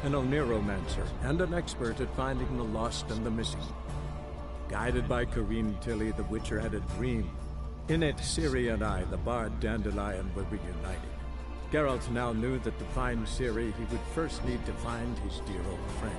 an oneiromancer, and an expert at finding the lost and the missing. Guided by Corrine Tilly, the Witcher had a dream. In it, Ciri and I, the bard Dandelion, were reunited. Geralt now knew that to find Ciri, he would first need to find his dear old friend.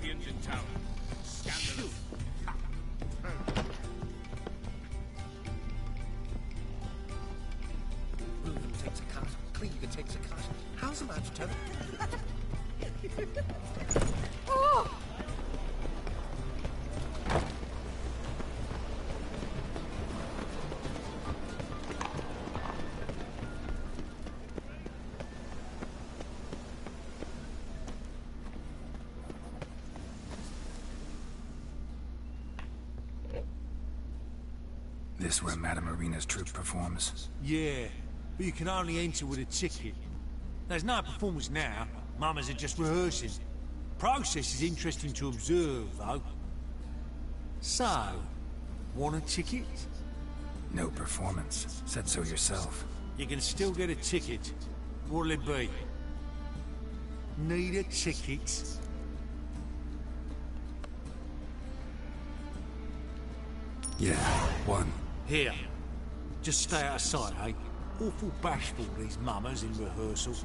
In town. Scandalous. Bruno takes a cut. Krieger takes a cut. How's a man to tell? Oh! This where Madame Marina's troupe performs? Yeah, but you can only enter with a ticket. There's no performance now. Mamas are just rehearsing. Process is interesting to observe, though. So, want a ticket? No performance. Said so yourself. You can still get a ticket. What'll it be? Need a ticket? Yeah, one. Here. Just stay out of sight, eh? Awful bashful, these mamas in rehearsal.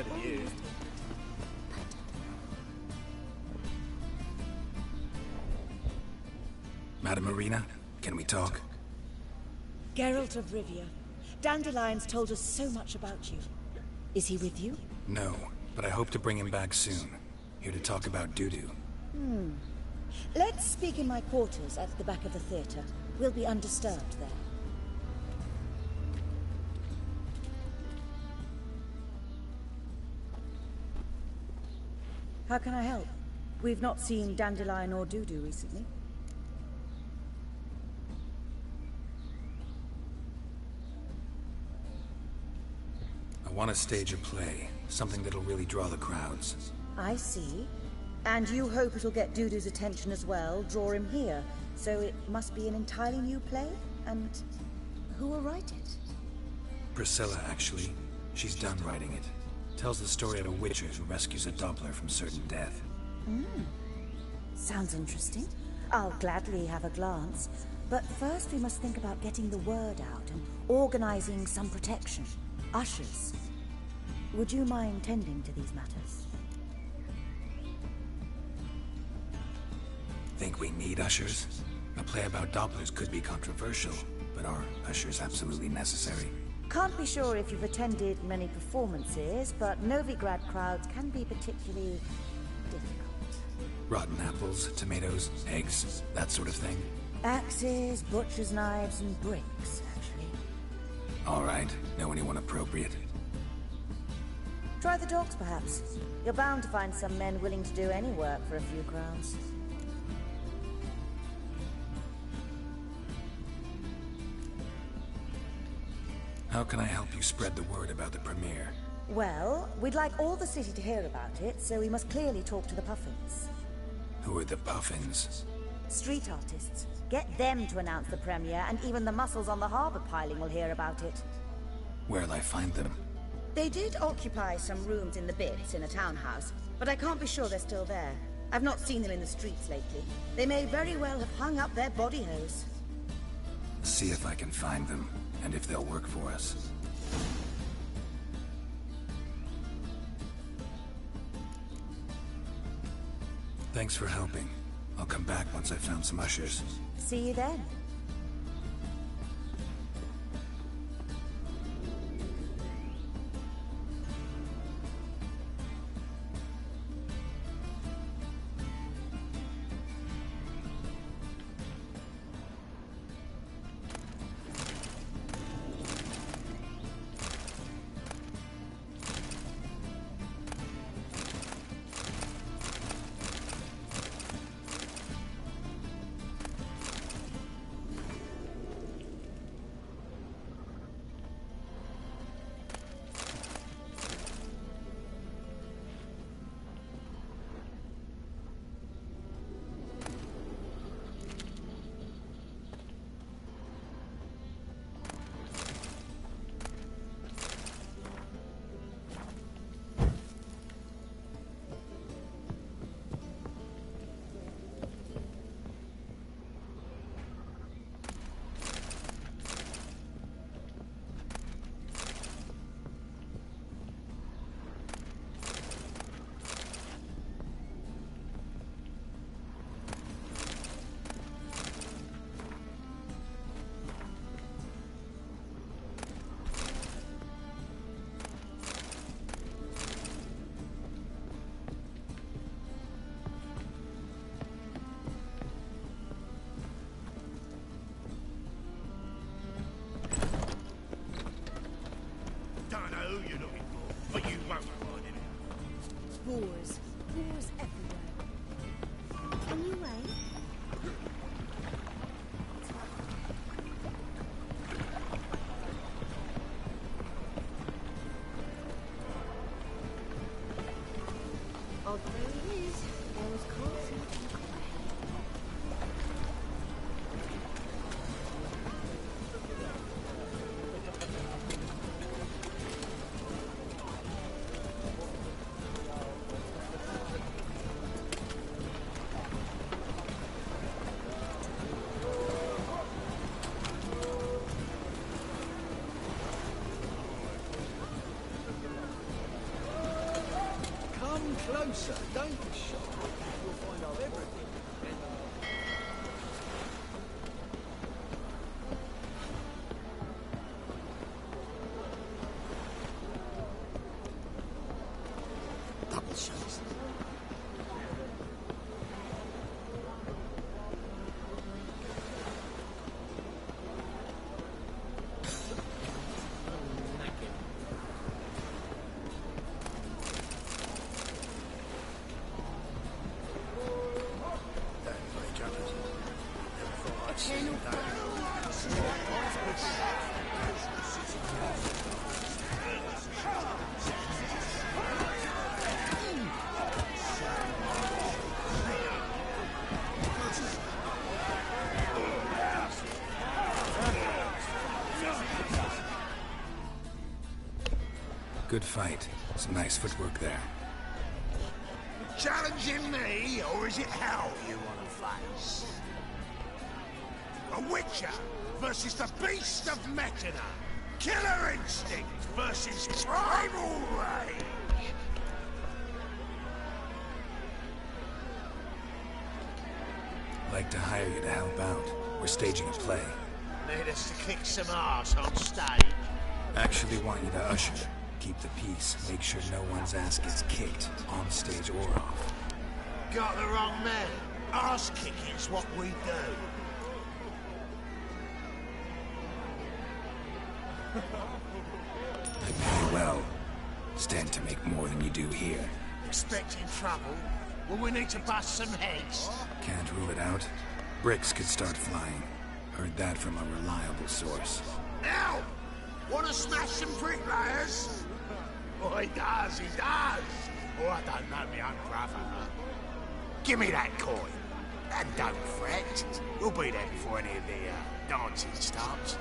better than you. Madam Marina, can we talk? Geralt of Rivia. Dandelion's told us so much about you. Is he with you? No, but I hope to bring him back soon. Here to talk about doo-doo. Let's speak in my quarters at the back of the theater. We'll be undisturbed there. How can I help? We've not seen Dandelion or Doo-doo recently. I want to stage a play, something that'll really draw the crowds. I see. And you hope it'll get Doo-doo's attention as well, draw him here. So it must be an entirely new play? And who will write it? Priscilla, actually. She's done writing it. Tells the story of a witcher who rescues a Doppler from certain death. Sounds interesting. I'll gladly have a glance. But first we must think about getting the word out and organizing some protection. Ushers. Would you mind tending to these matters? Think we need ushers? A play about Dopplers could be controversial, but are ushers absolutely necessary? Can't be sure if you've attended many performances, but Novigrad crowds can be particularly difficult. Rotten apples, tomatoes, eggs, that sort of thing? Axes, butcher's knives, and bricks, actually. All right, know anyone appropriate? Try the dogs, perhaps. You're bound to find some men willing to do any work for a few crowns. How can I help you spread the word about the premiere? Well, we'd like all the city to hear about it, so we must clearly talk to the Puffins. Who are the Puffins? Street artists. Get them to announce the premiere, and even the muscles on the harbor piling will hear about it. Where'll I find them? They did occupy some rooms in the Bits in a townhouse, but I can't be sure they're still there. I've not seen them in the streets lately. They may very well have hung up their body hose. See if I can find them, and if they'll work for us. Thanks for helping. I'll come back once I've found some ushers. See you then. sir. Don't be shy. You'll find out everything. Double shots. Good fight. Some nice footwork there. Challenging me, or is it hell you want to face? A Witcher versus the Beast of Mechana. Killer instinct versus primal rage. I'd like to hire you to help out. We're staging a play. Need us to kick some ass on stage. Actually want you to usher. Keep the peace. Make sure no one's ass gets kicked, on stage or off. Got the wrong man. Ass kicking's what we do. I pay well. Stand to make more than you do here. Expecting trouble? Well, we need to bust some heads. Can't rule it out. Bricks could start flying. Heard that from a reliable source. Now! Want to smash some bricklayers? Oh, he does, he does. Oh, I don't know my own brother. Give me that coin. And don't fret. We'll be there before any of the dancing starts.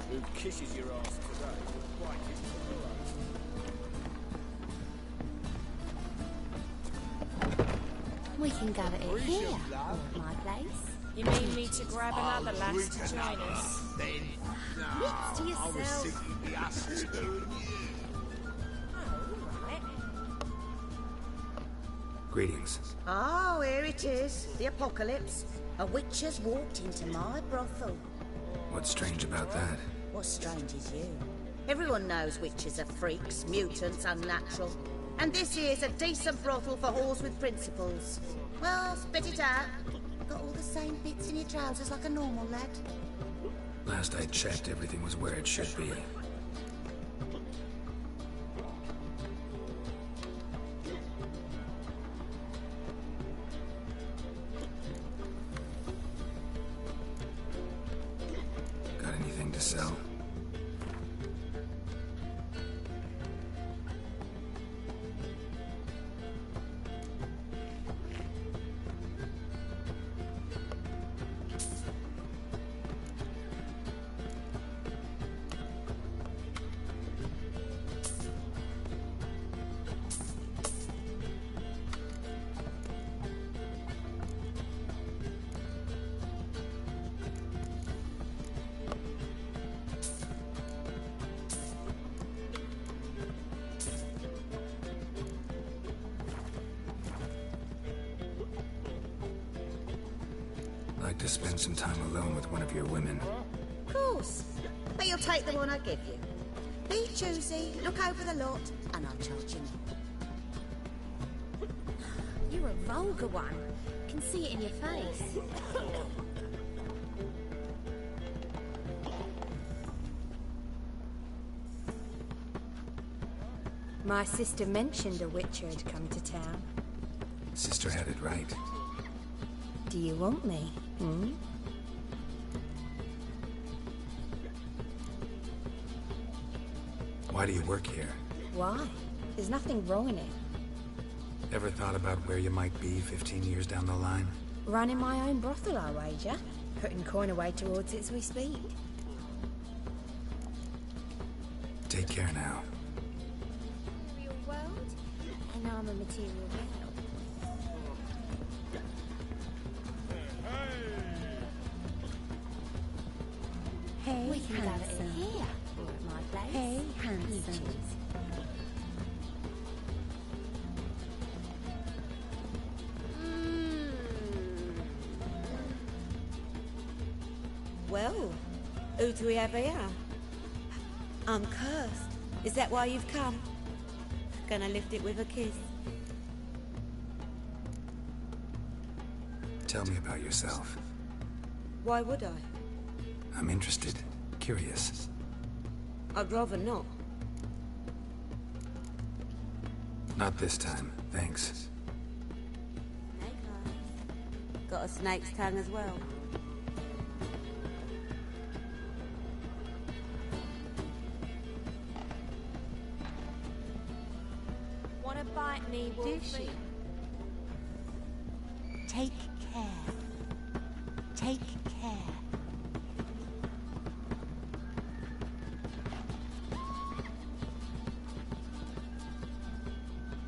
Who kisses your ass today? Quite We can gather it here, my place. You mean me to grab another lass to join us? Next to yourself. Greetings. Oh, here it is. The apocalypse. A witch has walked into my brothel. What's strange about that? What's strange is you. Everyone knows witches are freaks, mutants, unnatural. And this here's a decent brothel for whores with principles. Well, spit it out. Got all the same bits in your trousers like a normal lad. Last I checked, everything was where it should be. Got anything to sell? Like to spend some time alone with one of your women. Of course. But you'll take the one I give you. Be choosy, look over the lot, and I'll charge you more. You're a vulgar one. Can see it in your face. My sister mentioned a witcher had come to town. Sister had it right. Do you want me? Hmm? Why do you work here? Why? There's nothing wrong in it. Ever thought about where you might be 15 years down the line? Running my own brothel, I wager. Putting coin away towards it as we speak. Take care now. Material world? And I'm a material world. Hey, We can gather it handsome. here, or at my place. Hey, handsome. Well, who do we have here? I'm cursed. Is that why you've come? Gonna lift it with a kiss? Tell me about yourself. Why would I? I'm interested. Curious. I'd rather not. Not this time, thanks. Hey guys. Got a snake's tongue as well. Wanna bite me, Wolfie? Take care. Take care.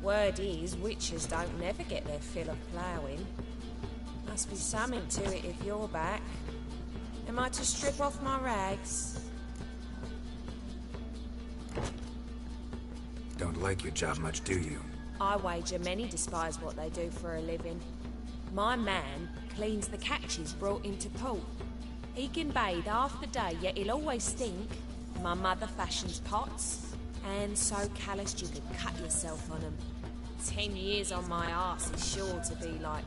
Word is, witches don't never get their fill of ploughing. Must be something to it if you're back. Am I to strip off my rags? Don't like your job much, do you? I wager many despise what they do for a living. My man cleans the catches brought into port. He can bathe half the day, yet he'll always stink. My mother fashions pots, and so calloused you could cut yourself on them. 10 years on my arse is sure to be like...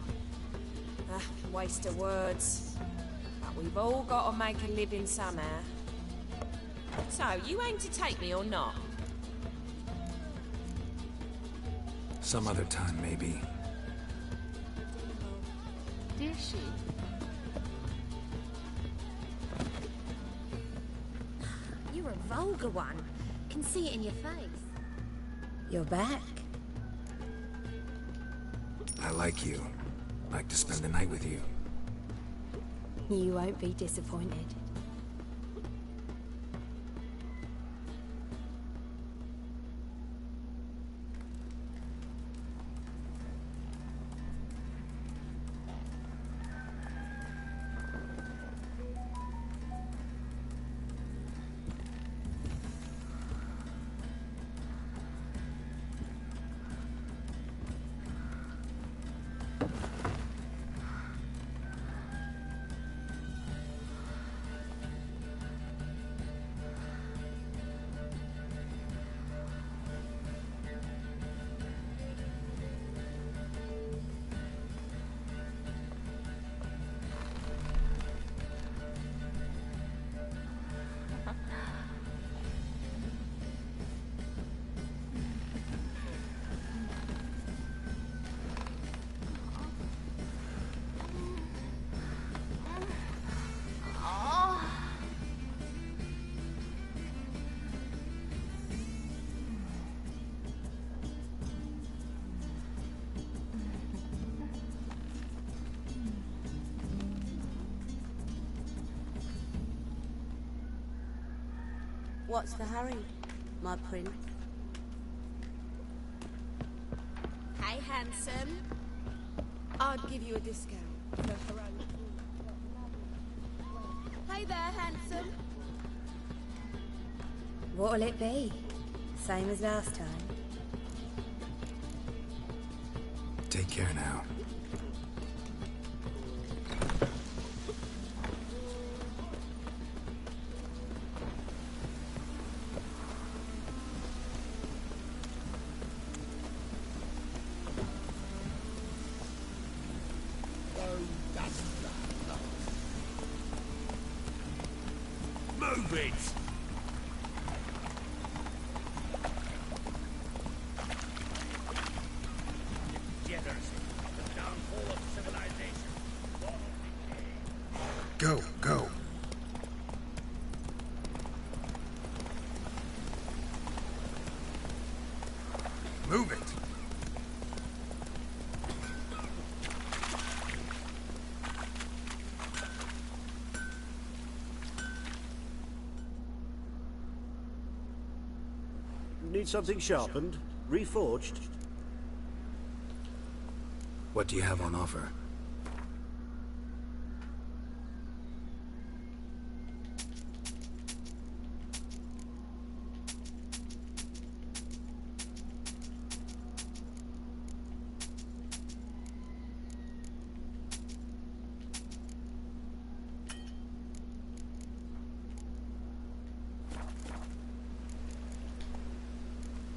waste of words. But we've all got to make a living somehow. So, you aim to take me or not? Some other time, maybe. Did she? You're a vulgar one. Can see it in your face. You're back. I like you. Like to spend the night with you. You won't be disappointed. What's the hurry, my prince? Hey, handsome. I'd give you a discount for heroic. Hey there, handsome. What'll it be? Same as last time. Take care now. hypocrites! Degeneracy, the downfall of civilization. Go, go. Move it. Need something sharpened? Reforged? What do you have on offer?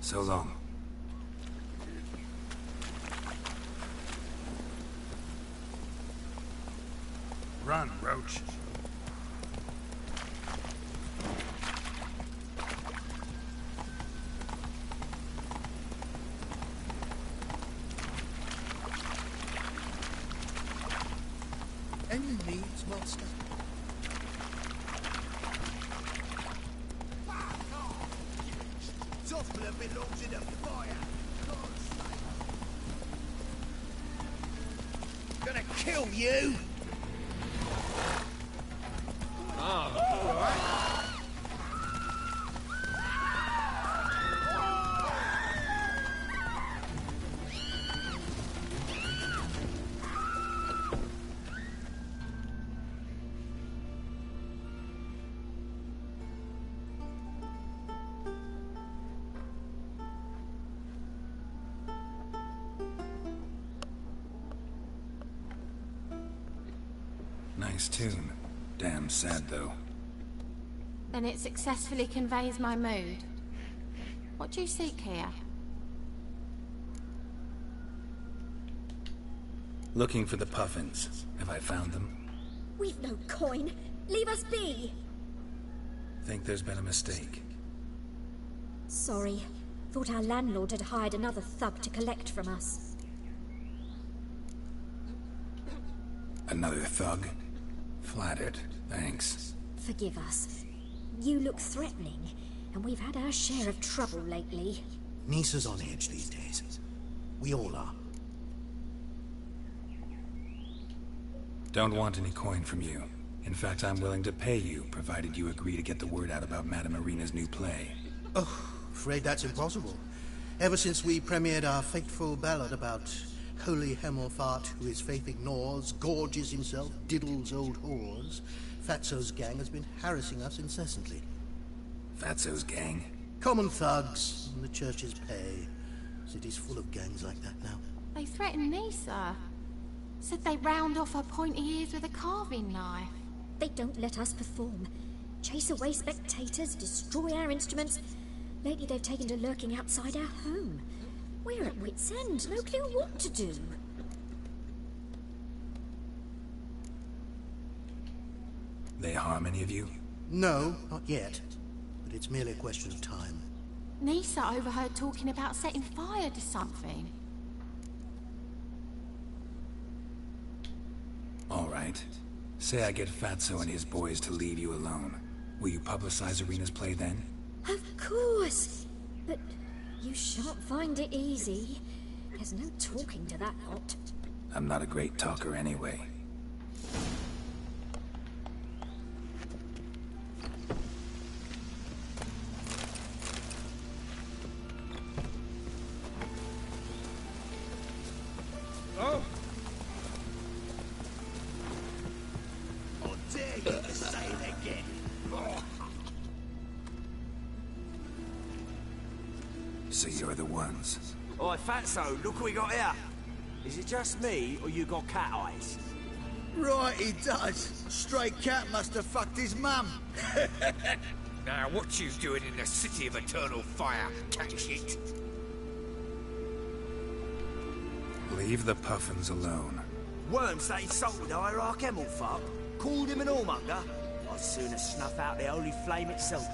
So long. Run, Roach. Any needs, monster? Software belongs in the fire. Gonna kill you. Nice tune. Damn sad, though. Then it successfully conveys my mood. What do you seek here? Looking for the puffins. Have I found them? We've no coin. Leave us be. Think there's been a mistake. Sorry. Thought our landlord had hired another thug to collect from us. Another thug? Flattered. Thanks. Forgive us. You look threatening, and we've had our share of trouble lately. Nisa's on edge these days. We all are. Don't want any coin from you. In fact, I'm willing to pay you, provided you agree to get the word out about Madame Irina's new play. Oh, afraid that's impossible. Ever since we premiered our fateful ballad about holy Hemmelfart, who his faith ignores, gorges himself, diddles old whores, Fatso's gang has been harassing us incessantly. Fatso's gang? Common thugs, in the church's pay. City's full of gangs like that now. They threatened Nisa. Said they round off her pointy ears with a carving knife. They don't let us perform. Chase away spectators, destroy our instruments. Lately they've taken to lurking outside our home. We're at wit's end, no clue what to do. They harm any of you? No, not yet. But it's merely a question of time. Nisa overheard talking about setting fire to something. All right. Say I get Fatso and his boys to leave you alone. Will you publicize Irina's play then? Of course! But you shan't find it easy. There's no talking to that lot. I'm not a great talker anyway. Oh! I'll dare you to say it again. So you're the ones. Oi, Fatso, look what we got here. Is it just me, or you got cat eyes? Right, he does. Stray cat must have fucked his mum. Now, what you doing in the city of eternal fire, cat shit? Leave the puffins alone. Worms that insulted Iraq Hemmelfuck, called him an whoremonger. I I'd sooner snuff out the holy flame itself.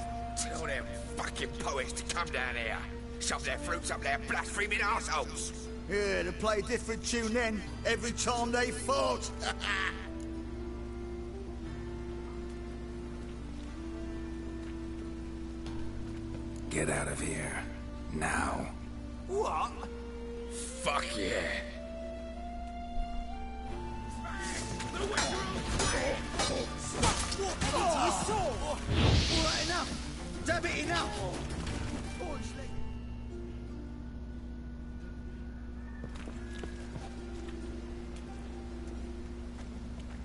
Tell them fucking poets to come down here. Shove their fruits up their blaspheming arseholes. Yeah, to play a different tune then, every time they fought. Get out of here. Now. What? Fuck yeah. Alright, enough! Damn it, enough!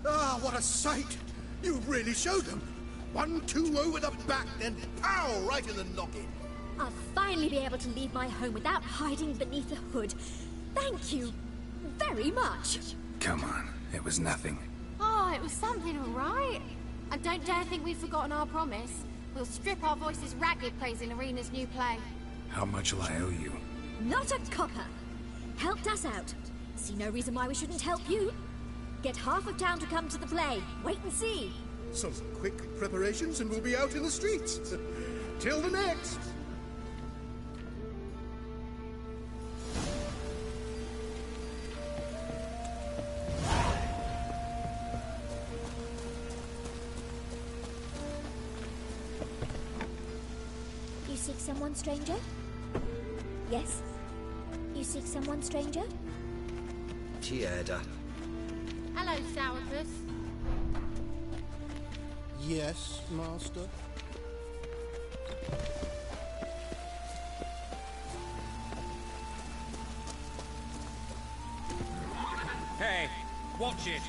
Ah, what a sight! You really showed them! 1-2 over the back, then pow! Right in the noggin! I'll finally be able to leave my home without hiding beneath a hood. Thank you very much. Come on, it was nothing. Oh, it was something, all right. I don't dare think we've forgotten our promise. We'll strip our voices ragged praising Arena's new play. How much will I owe you? Not a copper. Helped us out. See no reason why we shouldn't help you. Get half of town to come to the play. Wait and see. Some quick preparations and we'll be out in the streets. Till the next. You seek someone, stranger? Yes? You seek someone, stranger? Tiada. Hello, Sourpuss. Yes, master. Hey, watch it.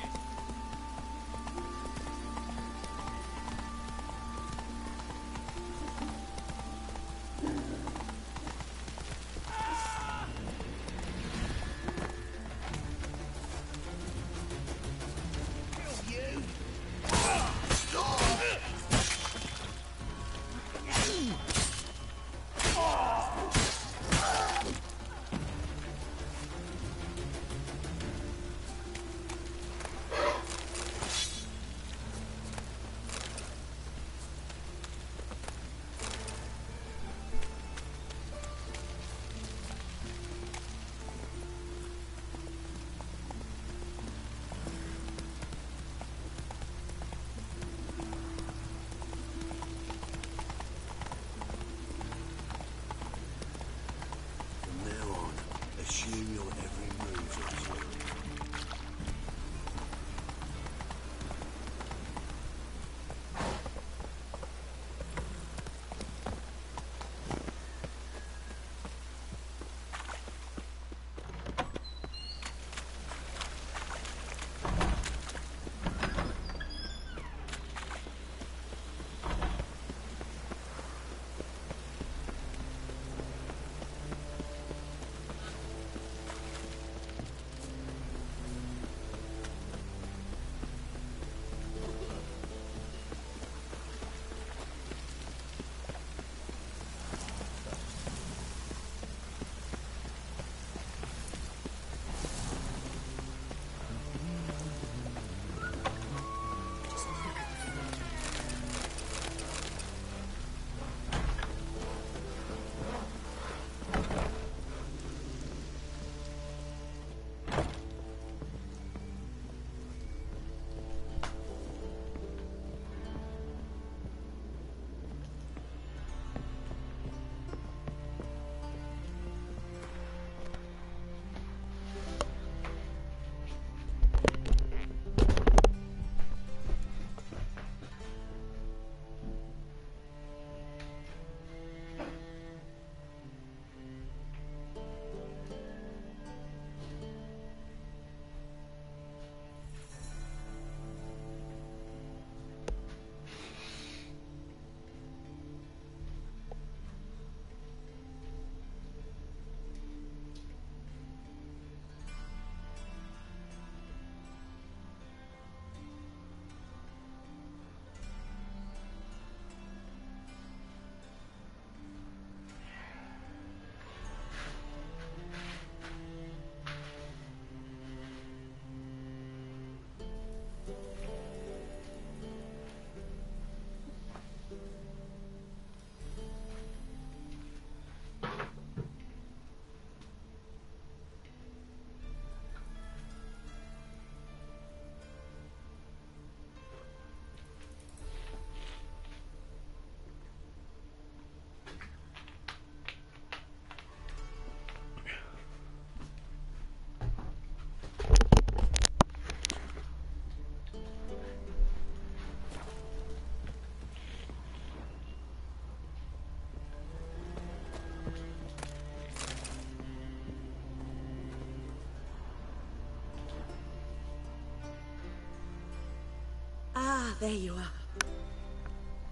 there you are.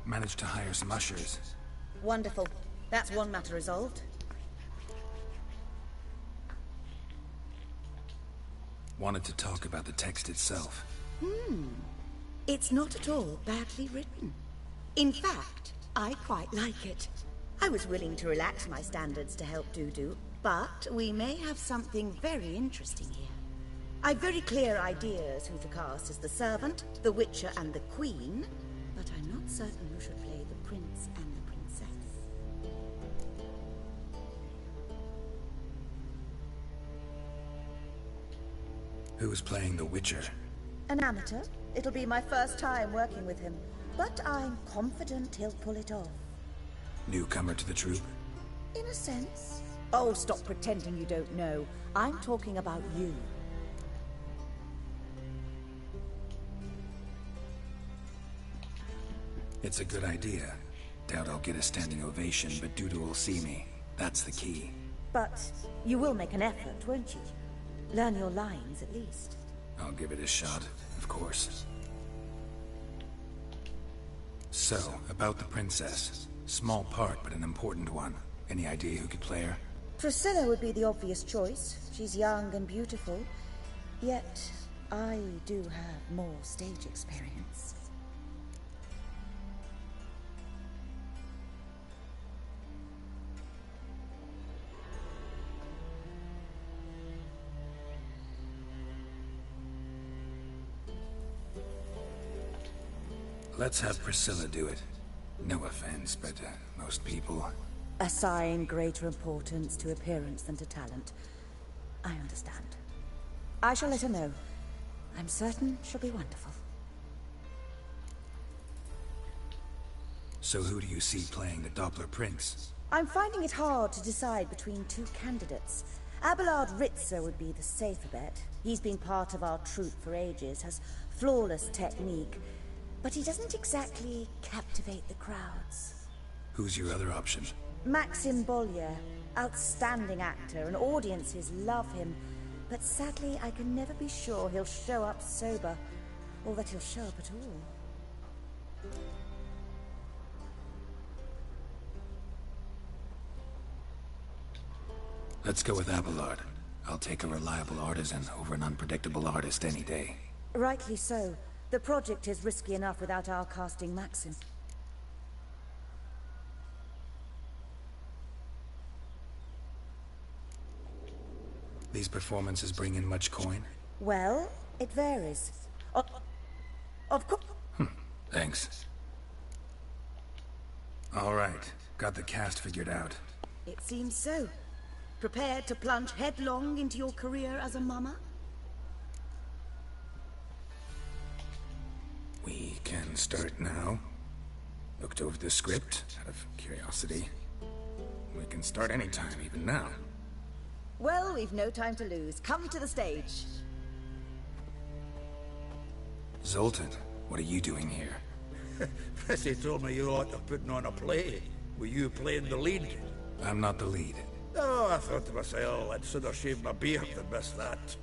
Managed to hire some ushers. Wonderful. That's one matter resolved. Wanted to talk about the text itself. It's not at all badly written. In fact, I quite like it. I was willing to relax my standards to help Dudu, but we may have something very interesting here. I've very clear ideas who to cast as the servant, the witcher, and the queen, but I'm not certain who should play the prince and the princess. Who's playing the witcher? An amateur. It'll be my first time working with him, but I'm confident he'll pull it off. Newcomer to the troupe? In a sense. Oh, stop pretending you don't know. I'm talking about you. It's a good idea. Doubt I'll get a standing ovation, but Dudu will see me. That's the key. But you will make an effort, won't you? Learn your lines, at least. I'll give it a shot, of course. So, about the princess. Small part, but an important one. Any idea who could play her? Priscilla would be the obvious choice. She's young and beautiful. Yet, I do have more stage experience. Let's have Priscilla do it. No offense, but most people... Assign greater importance to appearance than to talent. I understand. I shall let her know. I'm certain she'll be wonderful. So who do you see playing the Doppler Prince? I'm finding it hard to decide between two candidates. Abelard Ritzer would be the safer bet. He's been part of our troupe for ages, has flawless technique, but he doesn't exactly captivate the crowds. Who's your other option? Maxim Bollier, outstanding actor, and audiences love him. But sadly, I can never be sure he'll show up sober, or that he'll show up at all. Let's go with Abelard. I'll take a reliable artisan over an unpredictable artist any day. Rightly so. The project is risky enough without our casting Maxim. These performances bring in much coin? Well, it varies. Of course. Thanks. All right. Got the cast figured out. It seems so. Prepared to plunge headlong into your career as a mama? We can start now. Looked over the script, out of curiosity. We can start anytime, even now. Well, we've no time to lose. Come to the stage. Zoltan, what are you doing here? Prissy told me you ought to putting on a play. Were you playing the lead? I'm not the lead. Oh, I thought to myself, I'd sooner shave my beard than miss that.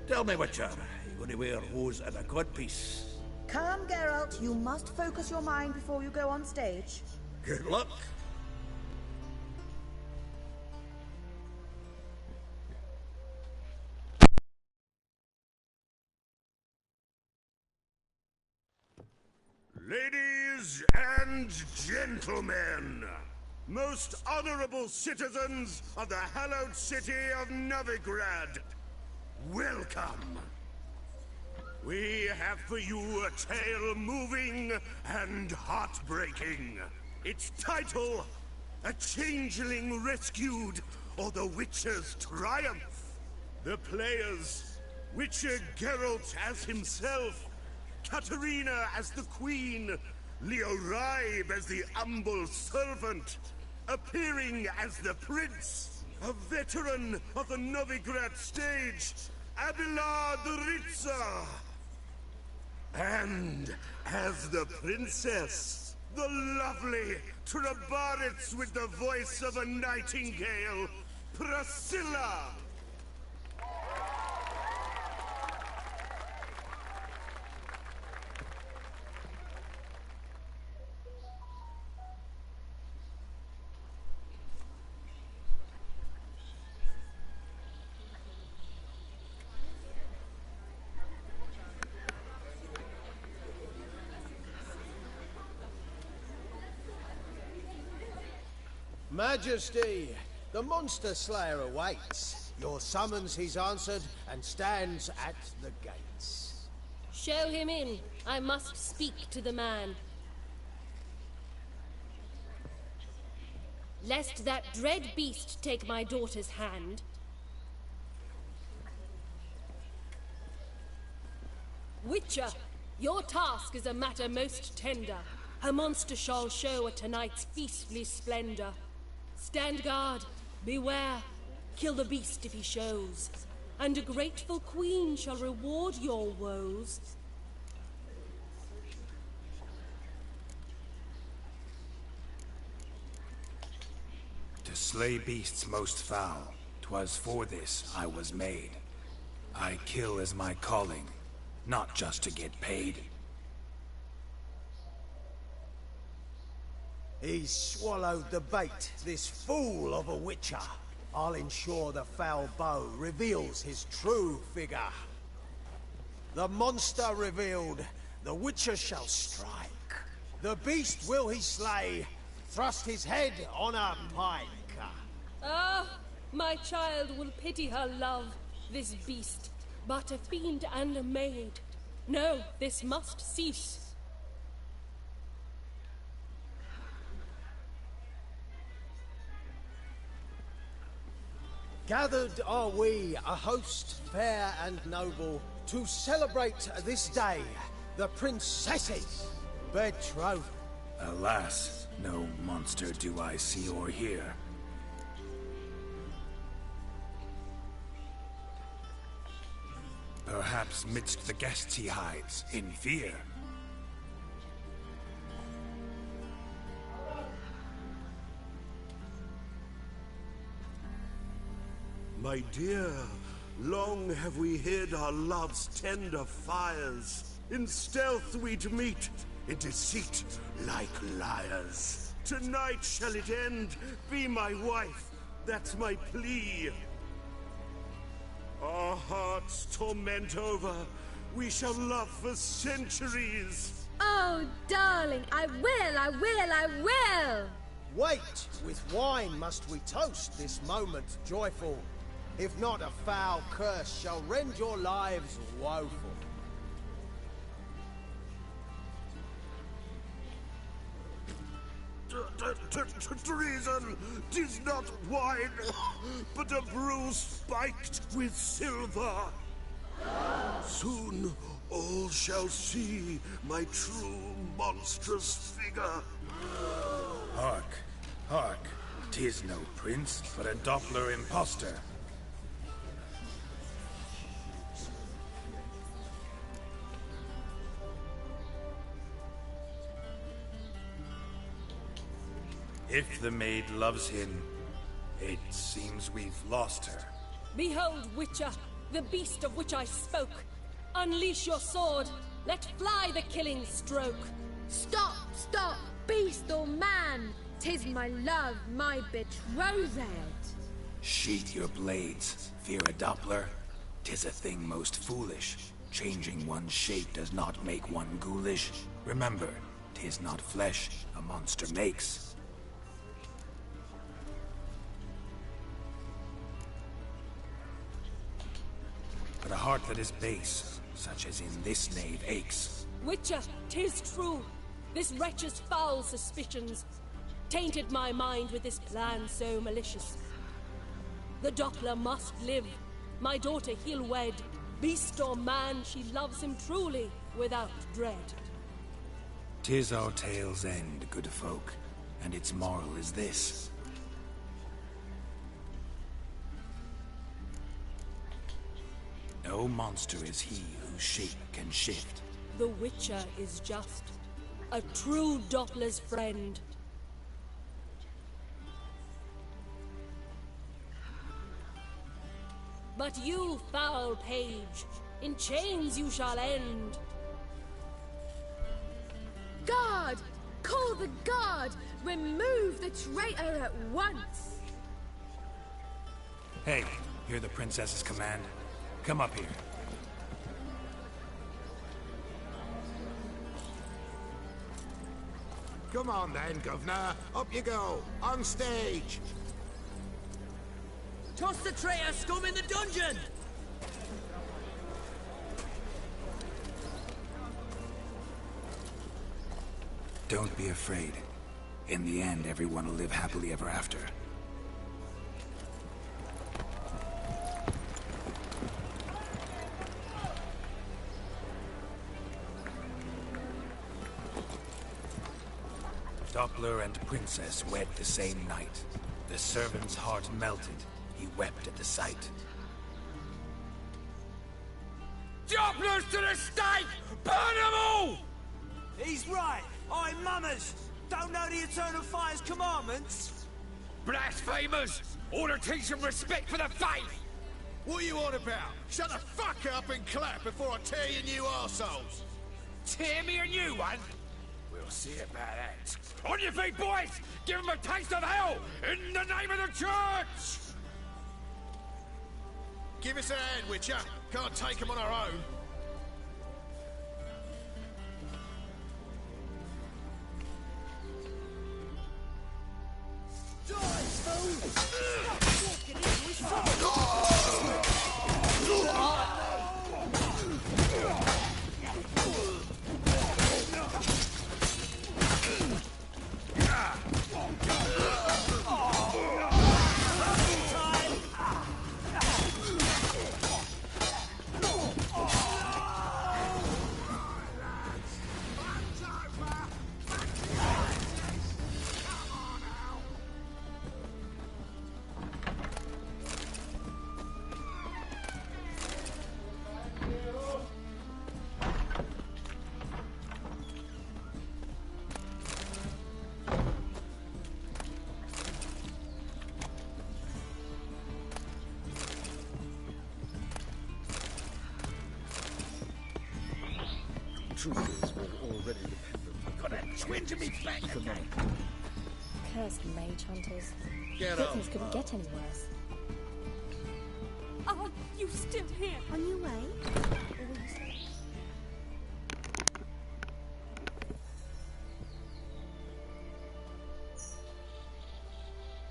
Tell me, Witcher, you going to wear hose and a codpiece? Come, Geralt. You must focus your mind before you go on stage. Good luck. Ladies and gentlemen, most honorable citizens of the hallowed city of Novigrad, welcome. We have for you a tale moving and heartbreaking. Its title, A Changeling Rescued, or The Witcher's Triumph. The players, Witcher Geralt as himself, Katarina as the Queen, Leo Raib as the humble servant, appearing as the Prince, a veteran of the Novigrad stage, Abelard Ritzer. And as the Princess, the lovely Trabaritz with the voice of a nightingale, Priscilla. Majesty, the monster slayer awaits. Your summons he's answered and stands at the gates. Show him in. I must speak to the man. Lest that dread beast take my daughter's hand. Witcher, your task is a matter most tender. A monster shall show at tonight's feastly splendor. Stand guard, beware, kill the beast if he shows, and a grateful queen shall reward your woes. To slay beasts most foul, 'twas for this I was made. I kill as my calling, not just to get paid. He's swallowed the bait, this fool of a witcher. I'll ensure the foul bow reveals his true figure. The monster revealed, the witcher shall strike. The beast will he slay, thrust his head on a pike. Ah, my child will pity her love, this beast, but a fiend and a maid. No, this must cease. Gathered are we, a host fair and noble, to celebrate this day, the princess's betrothal. Alas, no monster do I see or hear. Perhaps midst the guests he hides, in fear. My dear, long have we hid our love's tender fires. In stealth we'd meet, in deceit like liars. Tonight shall it end, be my wife, that's my plea. Our hearts torment over, we shall love for centuries. Oh, darling, I will! Wait, with wine must we toast this moment joyful. If not, a foul curse shall rend your lives woeful. Treason! 'Tis not wine, but a brew spiked with silver. Soon all shall see my true monstrous figure. Hark, hark, 'tis no prince, but a Doppler imposter. If the maid loves him, it seems we've lost her. Behold, Witcher, the beast of which I spoke. Unleash your sword. Let fly the killing stroke. Stop, stop, beast or man! 'Tis my love, my betrothed. Sheath your blades, fear a Doppler. 'Tis a thing most foolish. Changing one's shape does not make one ghoulish. Remember, 'tis not flesh a monster makes. But a heart that is base, such as in this knave aches. Witcher, 'tis true. This wretch's foul suspicions tainted my mind with this plan so malicious. The Doppler must live. My daughter he'll wed. Beast or man, she loves him truly, without dread. 'Tis our tale's end, good folk, and its moral is this. No monster is he whose shape can shift. The Witcher is just a true Doppler's friend. But you, foul page, in chains you shall end. Guard! Call the guard! Remove the traitor at once! Hey, hear the princess's command? Come up here. Come on then, Governor. Up you go. On stage. Toss the traitor scum in the dungeon! Don't be afraid. In the end, everyone will live happily ever after. Doppler and Princess wed the same night. The servant's heart melted. He wept at the sight. Dopplers to the stake! Burn them all! He's right. I'm Mummers. Don't know the Eternal Fire's commandments? Blasphemers! Order teach them respect for the faith! What are you on about? Shut the fuck up and clap before I tear you new arseholes! Tear me a new one? We'll see about that. On your feet, boys! Give them a taste of hell! In the name of the church! Give us a hand, Witcher. Can't take them on our own. Truth is, we're already dependent. Got a twinge in me back again. Cursed mage hunters. Get Things on. couldn't get any worse. Oh, you still here? On your way?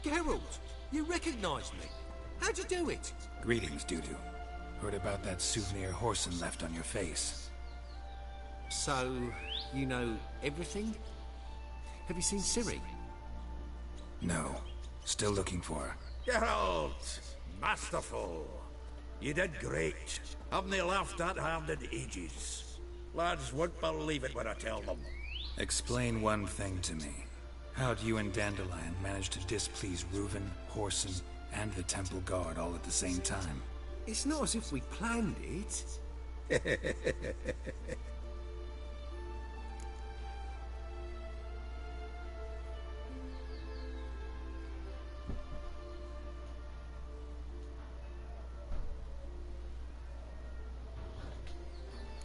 Geralt, you recognise me. How'd you do it? Greetings, Dudu. Heard about that souvenir Horson left on your face. So, you know everything? Have you seen Ciri? No. Still looking for her. Geralt! Masterful! You did great. Haven't they laughed that hard in ages? Lads won't believe it when I tell them. Explain one thing to me. How'd you and Dandelion manage to displease Reuven, Horson, and the Temple Guard all at the same time? It's not as if we planned it.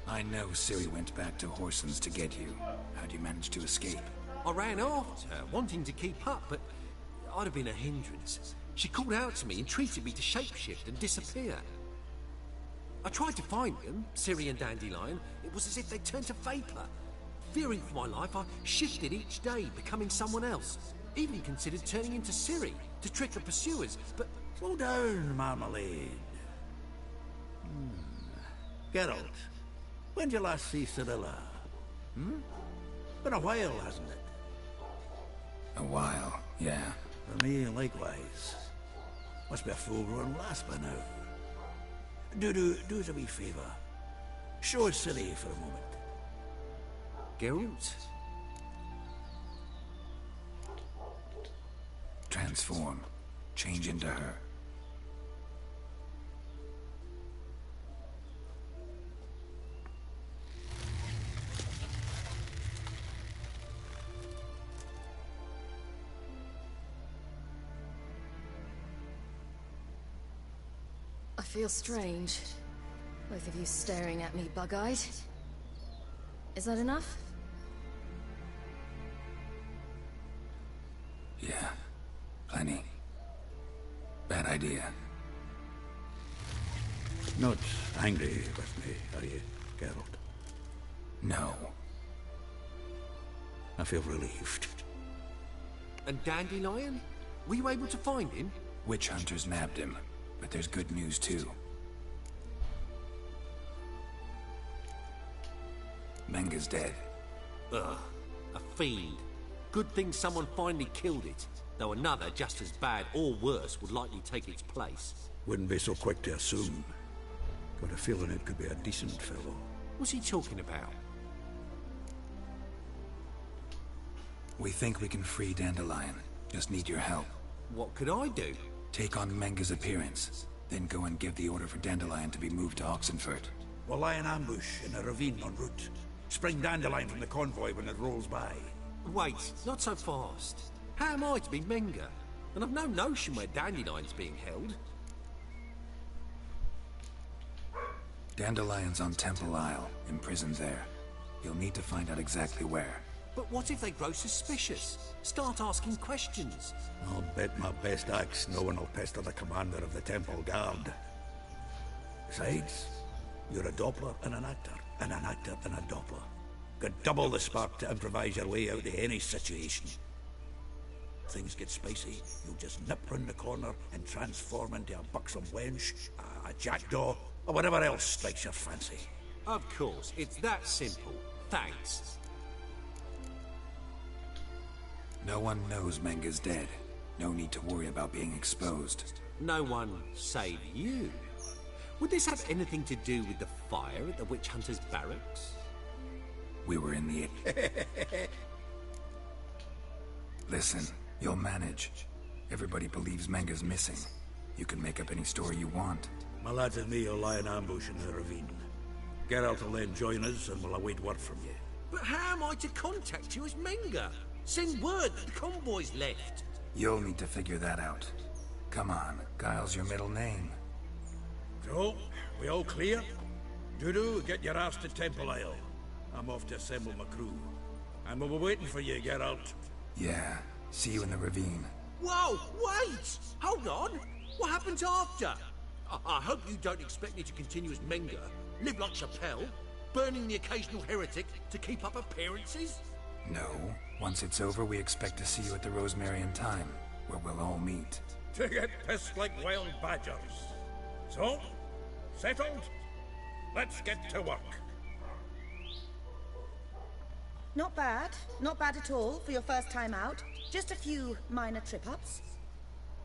I know Ciri went back to Horson's to get you. How'd you manage to escape? I ran after her, wanting to keep up, but I'd have been a hindrance. She called out to me, entreated me to shapeshift and disappear. I tried to find them, Ciri and Dandelion. It was as if they'd turned to vapor. Fearing for my life, I shifted each day, becoming someone else. Even considered turning into Ciri to trick the pursuers, but... Slow down, Marmalade. Geralt, when did you last see Cirilla? Been a while, hasn't it? A while, yeah. For me, likewise. Must be a full-grown lass by now. Do us a wee favour. Show us Ciri for a moment. Geralt? Transform. Change into her. I feel strange. Both of you staring at me bug-eyed. Is that enough? Yeah. Plenty. Bad idea. Not angry with me, are you, Geralt? No. I feel relieved. And Dandelion? Were you able to find him? Witch hunters nabbed him, but there's good news too. Menga's dead. Ugh, a fiend. Good thing someone finally killed it, though another just as bad or worse would likely take its place. Wouldn't be so quick to assume. Got a feeling it could be a decent fellow. What's he talking about? We think we can free Dandelion. Just need your help. What could I do? Take on Menga's appearance, then go and give the order for Dandelion to be moved to Oxenford. We'll lie in ambush in a ravine en route. Spring Dandelion from the convoy when it rolls by. Wait, not so fast. How am I to be Menga? And I've no notion where Dandelion's being held. Dandelion's on Temple Isle, imprisoned there. You'll need to find out exactly where. But what if they grow suspicious? Start asking questions? I'll bet my best axe no one will pester the commander of the Temple Guard. Besides, you're a Doppler and an actor and a Doppler. Got double the spark to improvise your way out of any situation. Things get spicy, you'll just nip round the corner and transform into a buxom wench, a jackdaw, or whatever else strikes your fancy. Of course, it's that simple. Thanks. No one knows Menga's dead. No need to worry about being exposed. No one save you. Would this have anything to do with the fire at the witch hunter's barracks? We were in the... Listen, you'll manage. Everybody believes Menga's missing. You can make up any story you want. My lads and me will lie in ambush in the ravine. Geralt will then join us and we'll await word from you. But how am I to contact you as Menga? Send word that the convoy's left. You'll need to figure that out. Come on, Guile's your middle name. So, we all clear? Dudu, get your ass to Temple Isle. I'm off to assemble my crew. And we'll be waiting for you, Geralt. Yeah, see you in the ravine. Whoa, wait! Hold on! What happens after? I hope you don't expect me to continue as Menga, live like Chappelle, burning the occasional heretic to keep up appearances? No. Once it's over, we expect to see you at the Rosemary in Time, where we'll all meet. To get pissed like wild badgers. So, settled? Let's get to work. Not bad. Not bad at all for your first time out. Just a few minor trip-ups.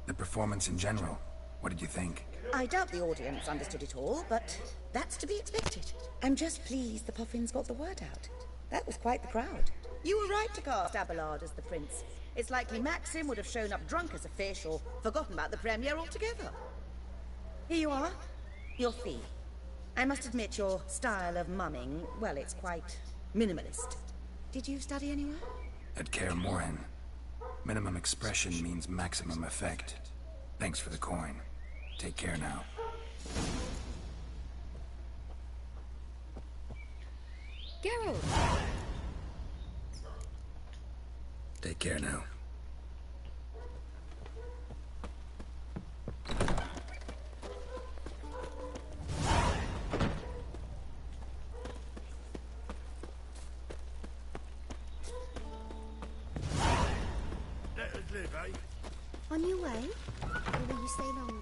The performance in general, what did you think? I doubt the audience understood it all, but that's to be expected. I'm just pleased the Puffins got the word out. That was quite the crowd. You were right to cast Abelard as the prince. It's likely Maxim would have shown up drunk as a fish or forgotten about the premiere altogether. Here you are. Your fee. I must admit your style of mumming, well, it's quite minimalist. Did you study anywhere? At Kaer Morhen. Minimum expression means maximum effect. Thanks for the coin. Take care now. Geralt! Take care now. Let us live, eh? On your way? Or will you stay longer?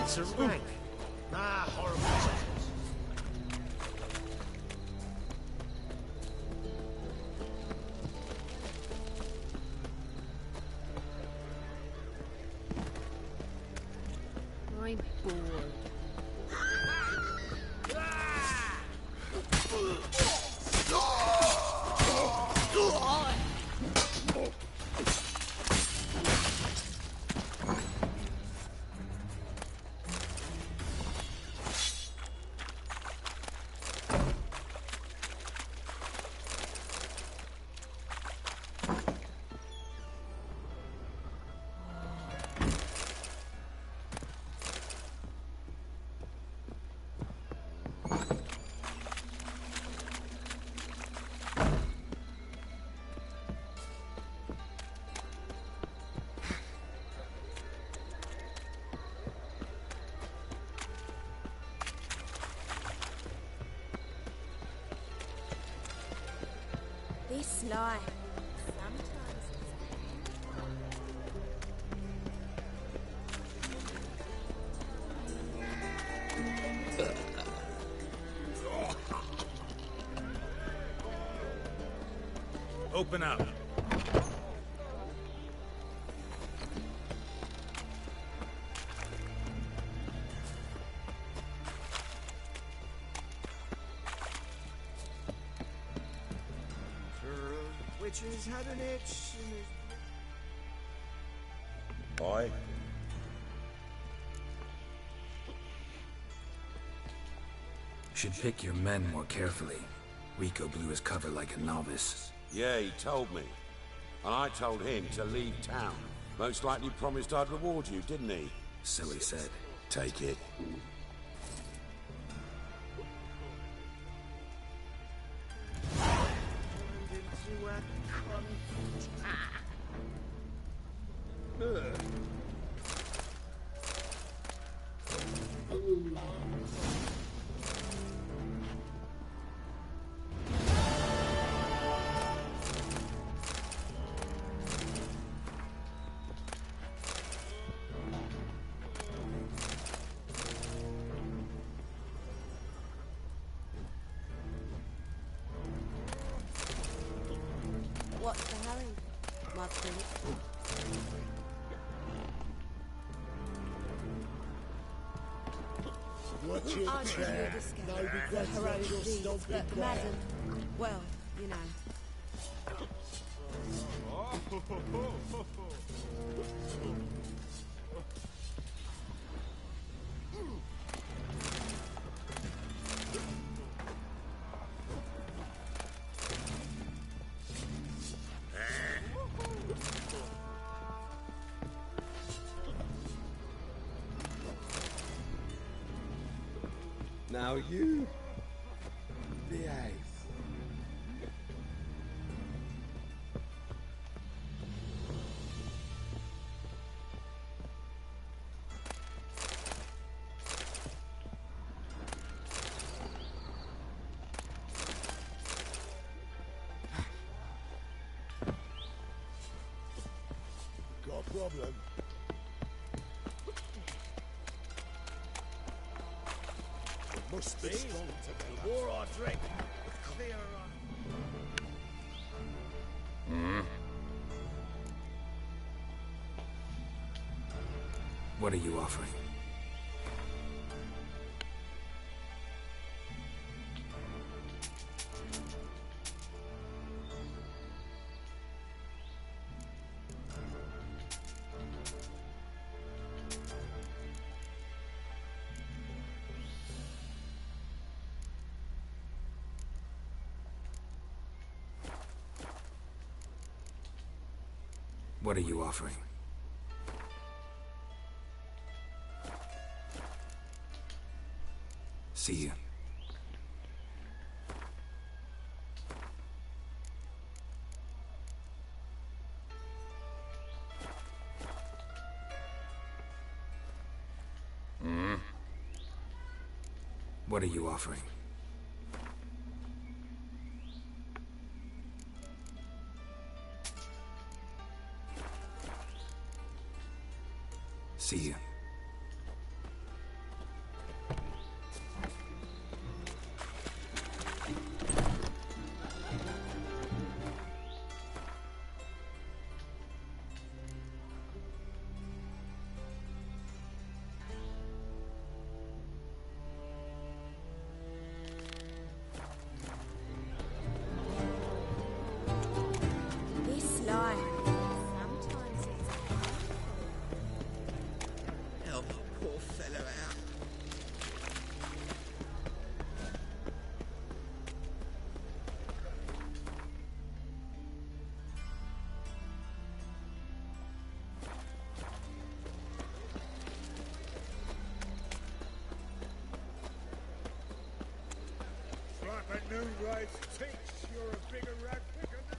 It's a rank. Ah, horrible. I'm bored. This life. Open up. Witches had an itch in his... Aye. Should pick your men more carefully. Rico blew his cover like a novice. Yeah, he told me. And I told him to leave town. Most likely promised I'd reward you, didn't he? So he said. Take it. What's the hurry, my prince? Watch it, I should Claire. discuss No the regrets heroic left your deeds, stomping but ground. madam, well, you know. Now you behave. Got a problem? Must be strong together. The war I drink. Clear What are you offering? What are you offering? See you. What are you offering? See you. This life. Sometimes it's Help a poor fellow out. Slap at noon, right? Thinks you're a bigger rat picker than...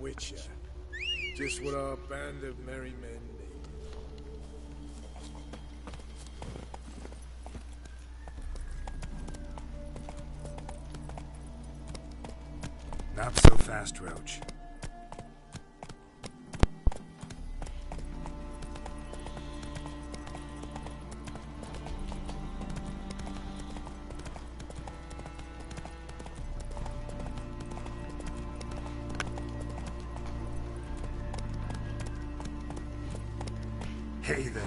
Witcher. Just what our band of merry men need. Not so fast, Roach. Hey there.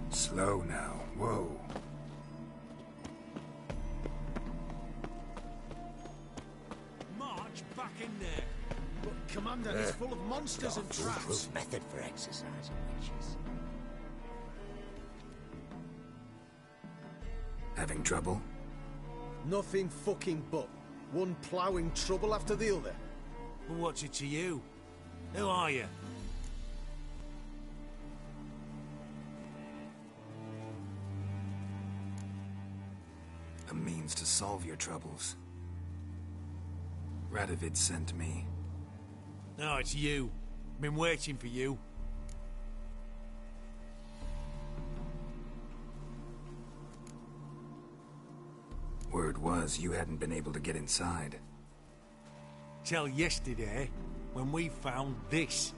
Slow now. Whoa. March back in there. But, Commander, it's full of monsters and traps. Foolproof method for exercising witches. Having trouble? Nothing fucking but. One ploughing trouble after the other. Well, what's it to you? Who are you? A means to solve your troubles. Radovid sent me. No, it's you. Been waiting for you. Word was you hadn't been able to get inside. Till yesterday, when we found this.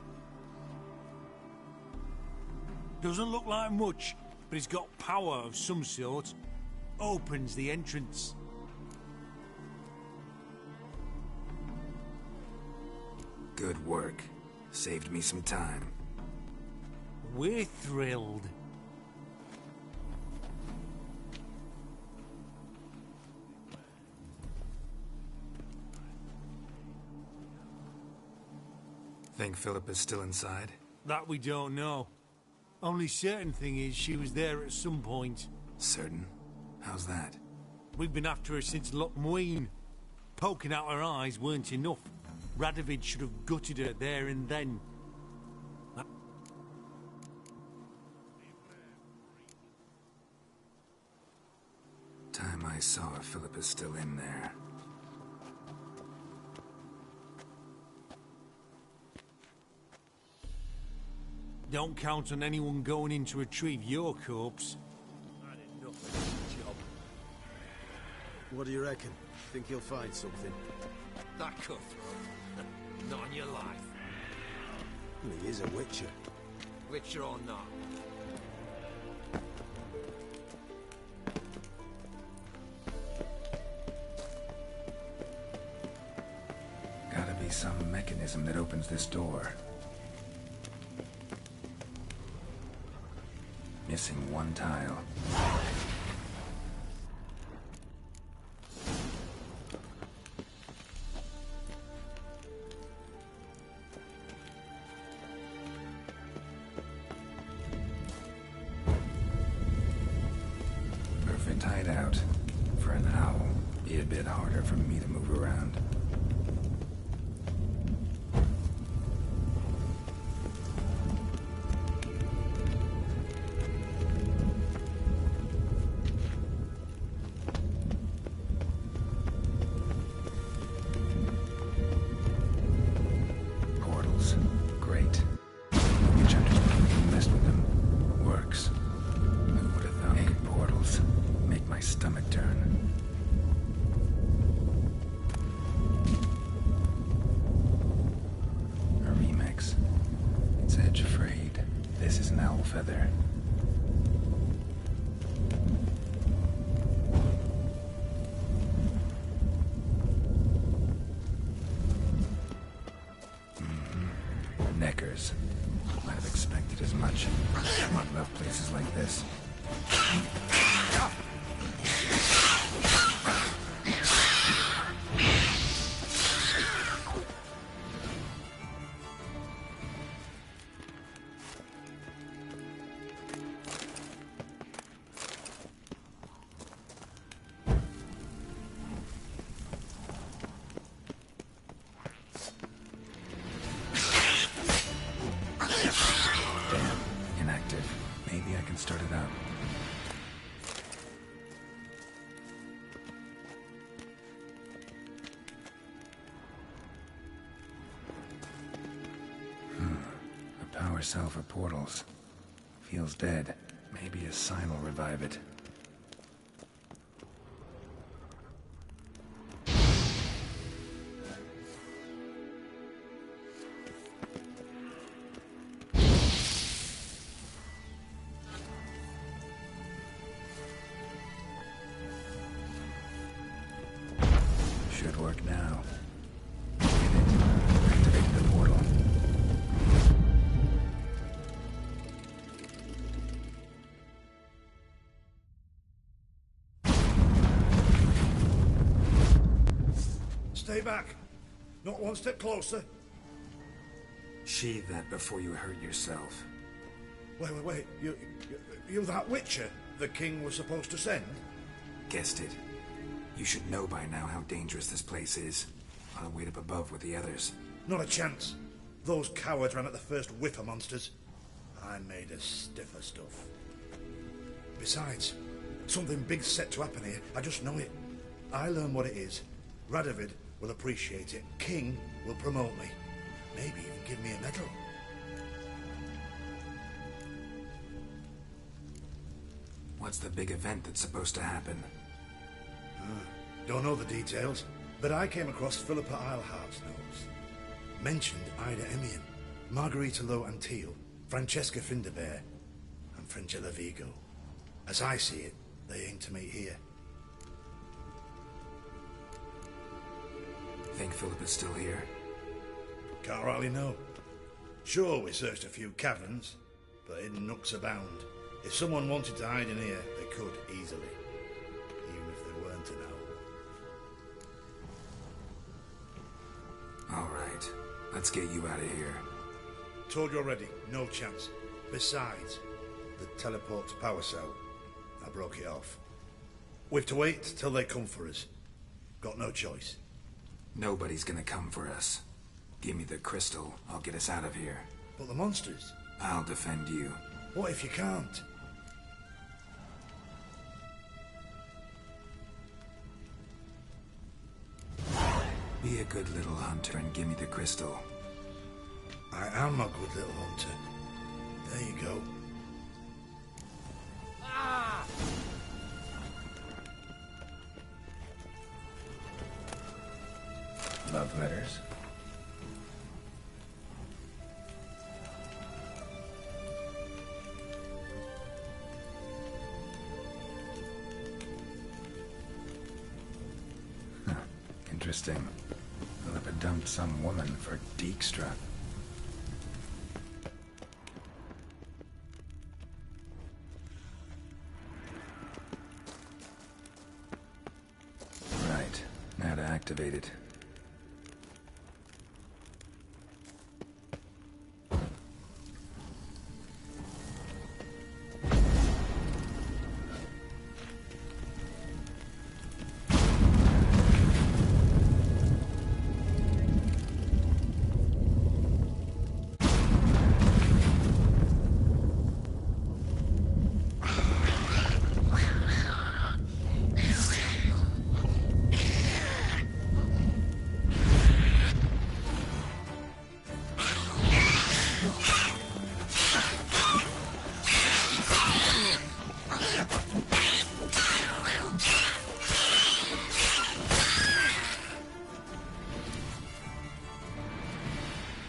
Doesn't look like much, but it's got power of some sort. Opens the entrance. Good work. Saved me some time. We're thrilled. Think Philip is still inside? That we don't know. Only certain thing is she was there at some point. Certain? How's that? We've been after her since Lochmuin. Poking out her eyes weren't enough. Radovid should have gutted her there and then. Time I saw her, Philip is still in there. Don't count on anyone going in to retrieve your corpse. Had enough of this job. What do you reckon? Think he'll find something? That cutthroat. Not in your life. He is a witcher. Witcher or not. Gotta be some mechanism that opens this door. Missing one tile. Perfect hideout. For an owl. Be a bit harder for me to move around. Might have expected as much. I'd love places like this. cell for portals. Feels dead. Maybe a sign will revive it. Should work now. Get it. Activate the portal. Stay back. Not one step closer. Sheathe that before you hurt yourself. Wait. You that Witcher the king was supposed to send? Guessed it. You should know by now how dangerous this place is. I'll wait up above with the others. Not a chance. Those cowards ran at the first whiff of monsters. I'm made of stiffer stuff. Besides, something big's set to happen here. I just know it. I learn what it is. Radovid will appreciate it. King will promote me. Maybe even give me a medal. What's the big event that's supposed to happen? Don't know the details, but I came across Philippa Eilhart's notes. Mentioned Ida Emian, Margarita Lo Antille, Francesca Finderbear, and Fringilla Vigo. As I see it, they aim to meet here. Think Philippa's still here? Can't rightly know. Sure, we searched a few caverns, but hidden nooks abound. If someone wanted to hide in here, they could easily. Even if they weren't to know. All right. Let's get you out of here. Told you already, no chance. Besides, the teleport to power cell, I broke it off. We've to wait till they come for us. Got no choice. Nobody's gonna come for us. Give me the crystal, I'll get us out of here. But the monsters? I'll defend you. What if you can't? Be a good little hunter and give me the crystal. I am a good little hunter. There you go. Ah! Love letters. Interesting. Philippa dumped some woman for Dijkstra. Right. Now to activate it.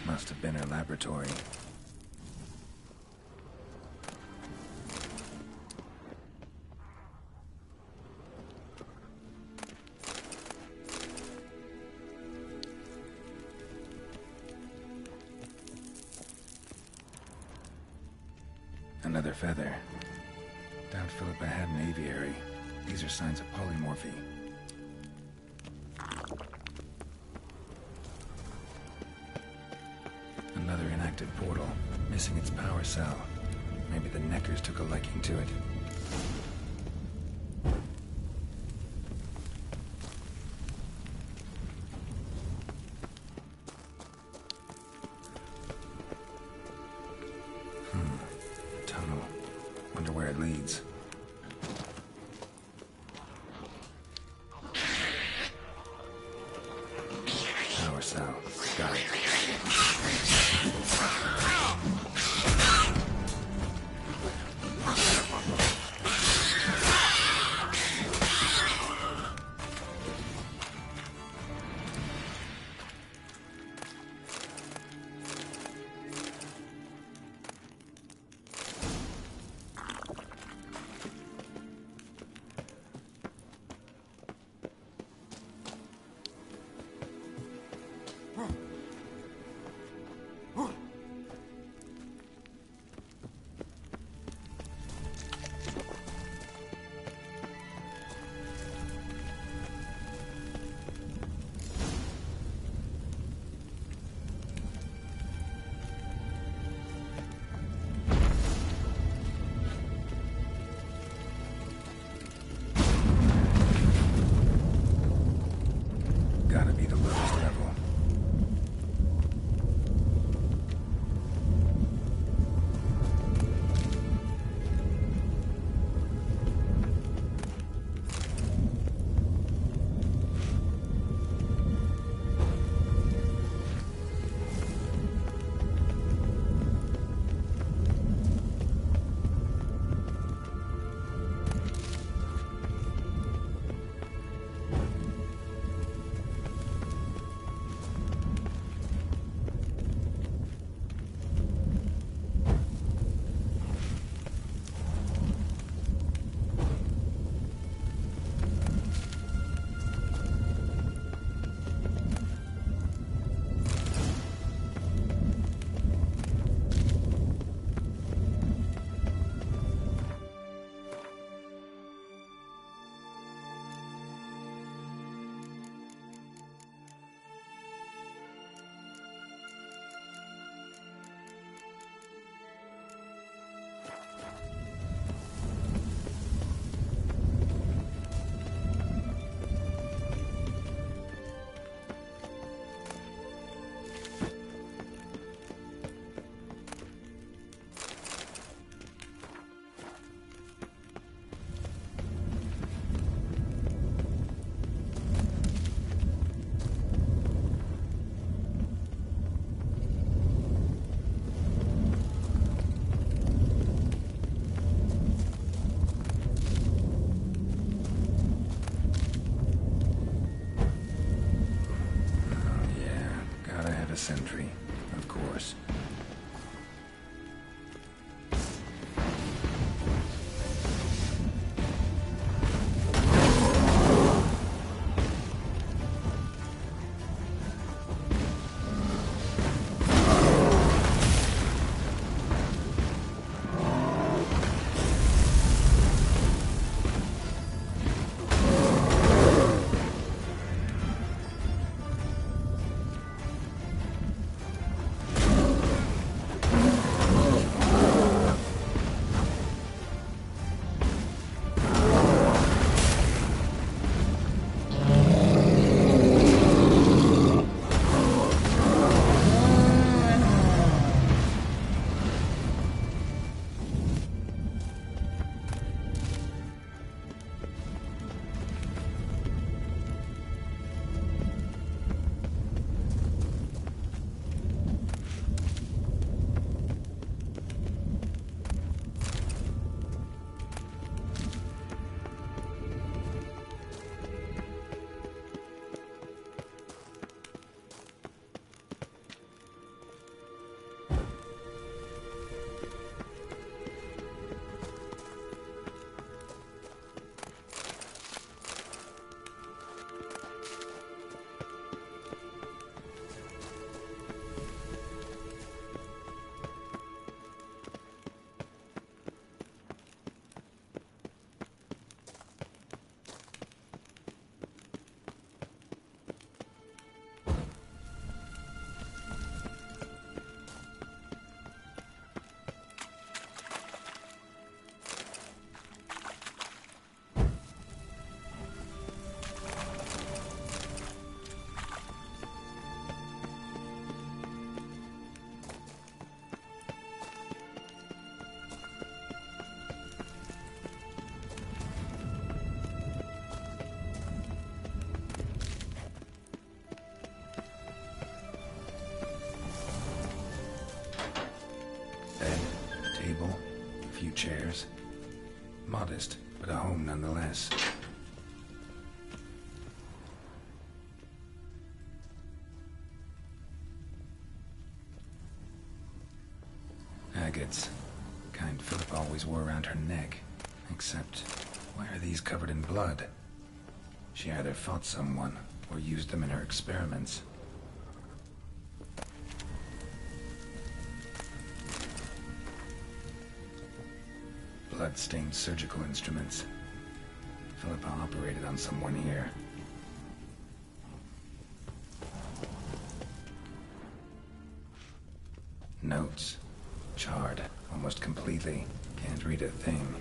Must have been her laboratory. Another feather. Doubt Philippa had an aviary. These are signs of polymorphy. Another inactive portal, missing its power cell. Maybe the Neckers took a liking to it. Tunnel. Wonder where it leads. Power cell. Got it. sentry, of course. Chairs. Modest, but a home nonetheless. Agates. Kind Philip always wore around her neck. Except, why are these covered in blood? She either fought someone, or used them in her experiments. Blood-stained surgical instruments. Philippa operated on someone here. Notes. Charred, almost completely. Can't read a thing.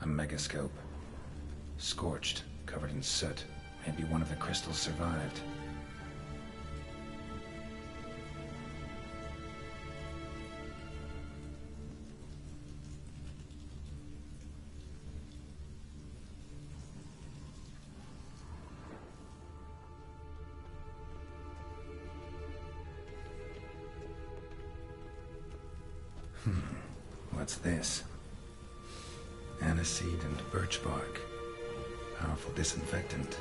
A megascope. Scorched, covered in soot. Maybe one of the crystals survived. What's this? Aniseed and birch bark. Powerful disinfectant.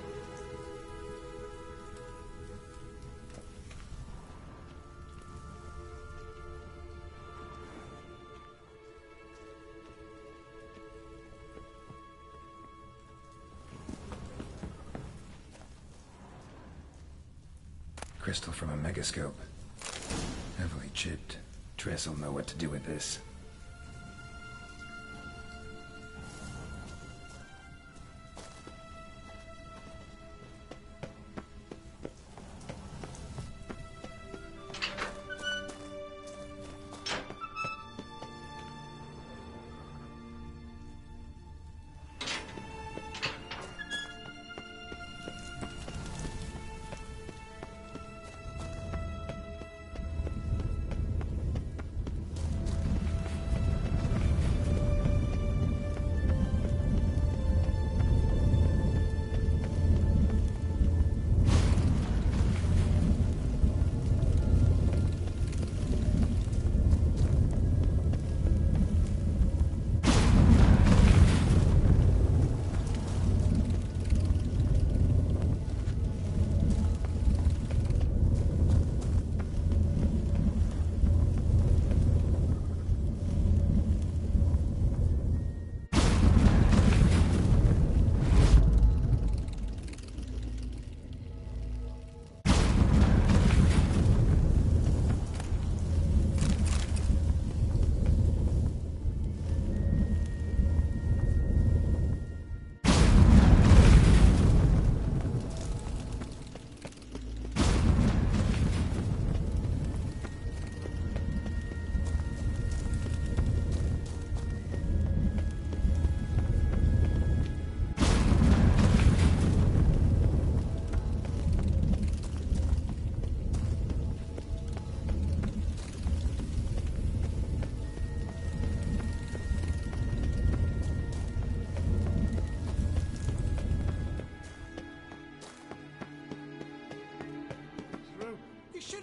Crystal from a megascope. Heavily chipped. Triss will know what to do with this.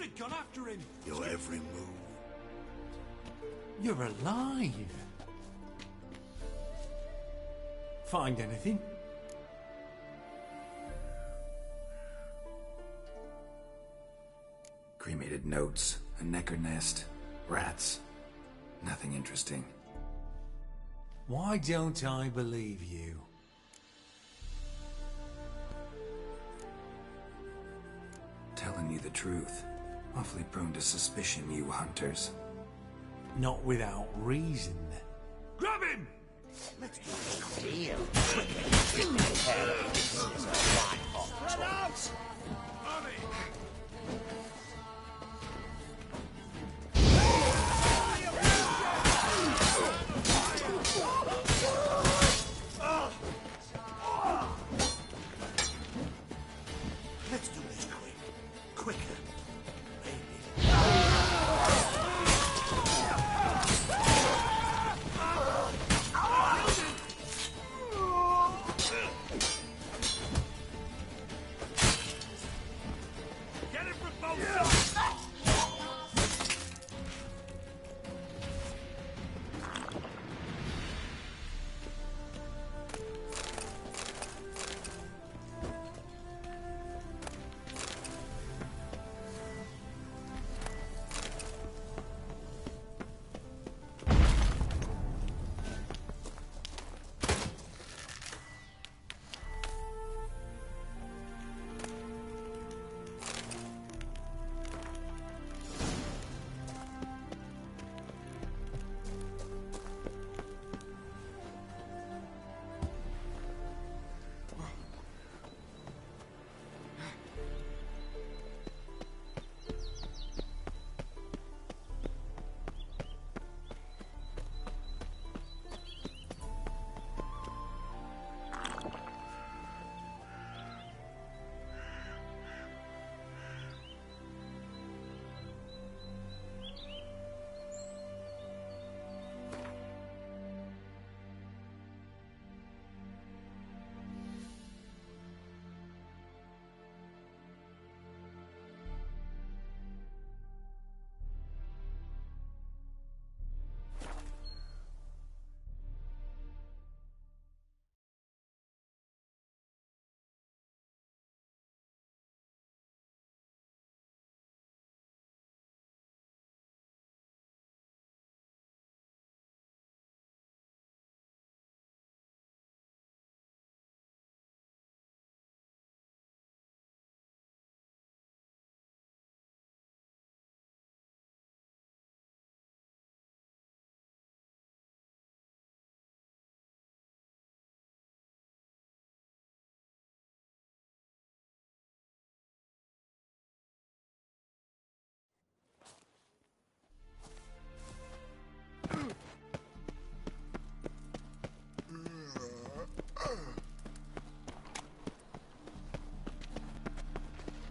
should have gone after him. Your every move. You're alive. Find anything? Cremated notes, a necker nest, rats. Nothing interesting. Why don't I believe you? Telling you the truth. Awfully prone to suspicion, you hunters. Not without reason. Grab him! Let's do this deal. Spread out! Let's do this quick. Quicker. Get it from both sides!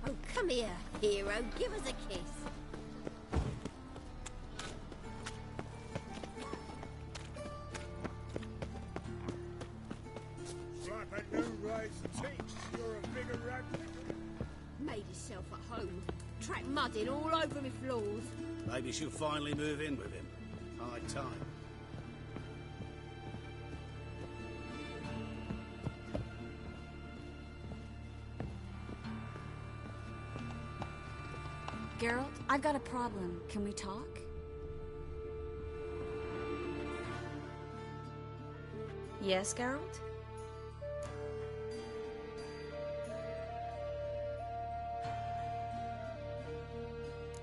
Oh, come here, hero. Give us a kiss. Slap a new rise teach. You're a bigger rat. Made yourself at home. Track mudding all over me floors. Maybe she'll finally move in with him. High time. Geralt, I've got a problem. Can we talk? Yes, Geralt?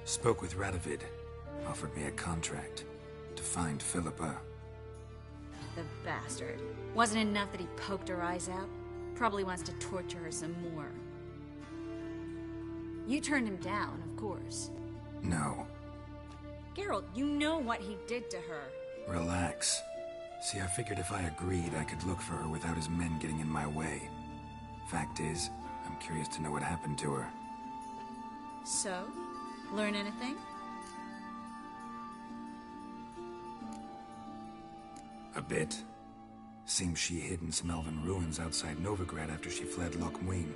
Spoke with Radovid. Offered me a contract to find Philippa. The bastard. Wasn't enough that he poked her eyes out? Probably wants to torture her some more. You turned him down, of course. No. Geralt, you know what he did to her. Relax. See, I figured if I agreed, I could look for her without his men getting in my way. Fact is, I'm curious to know what happened to her. So? Learn anything? A bit. Seems she hid in some elven ruins outside Novigrad after she fled Loch Muin.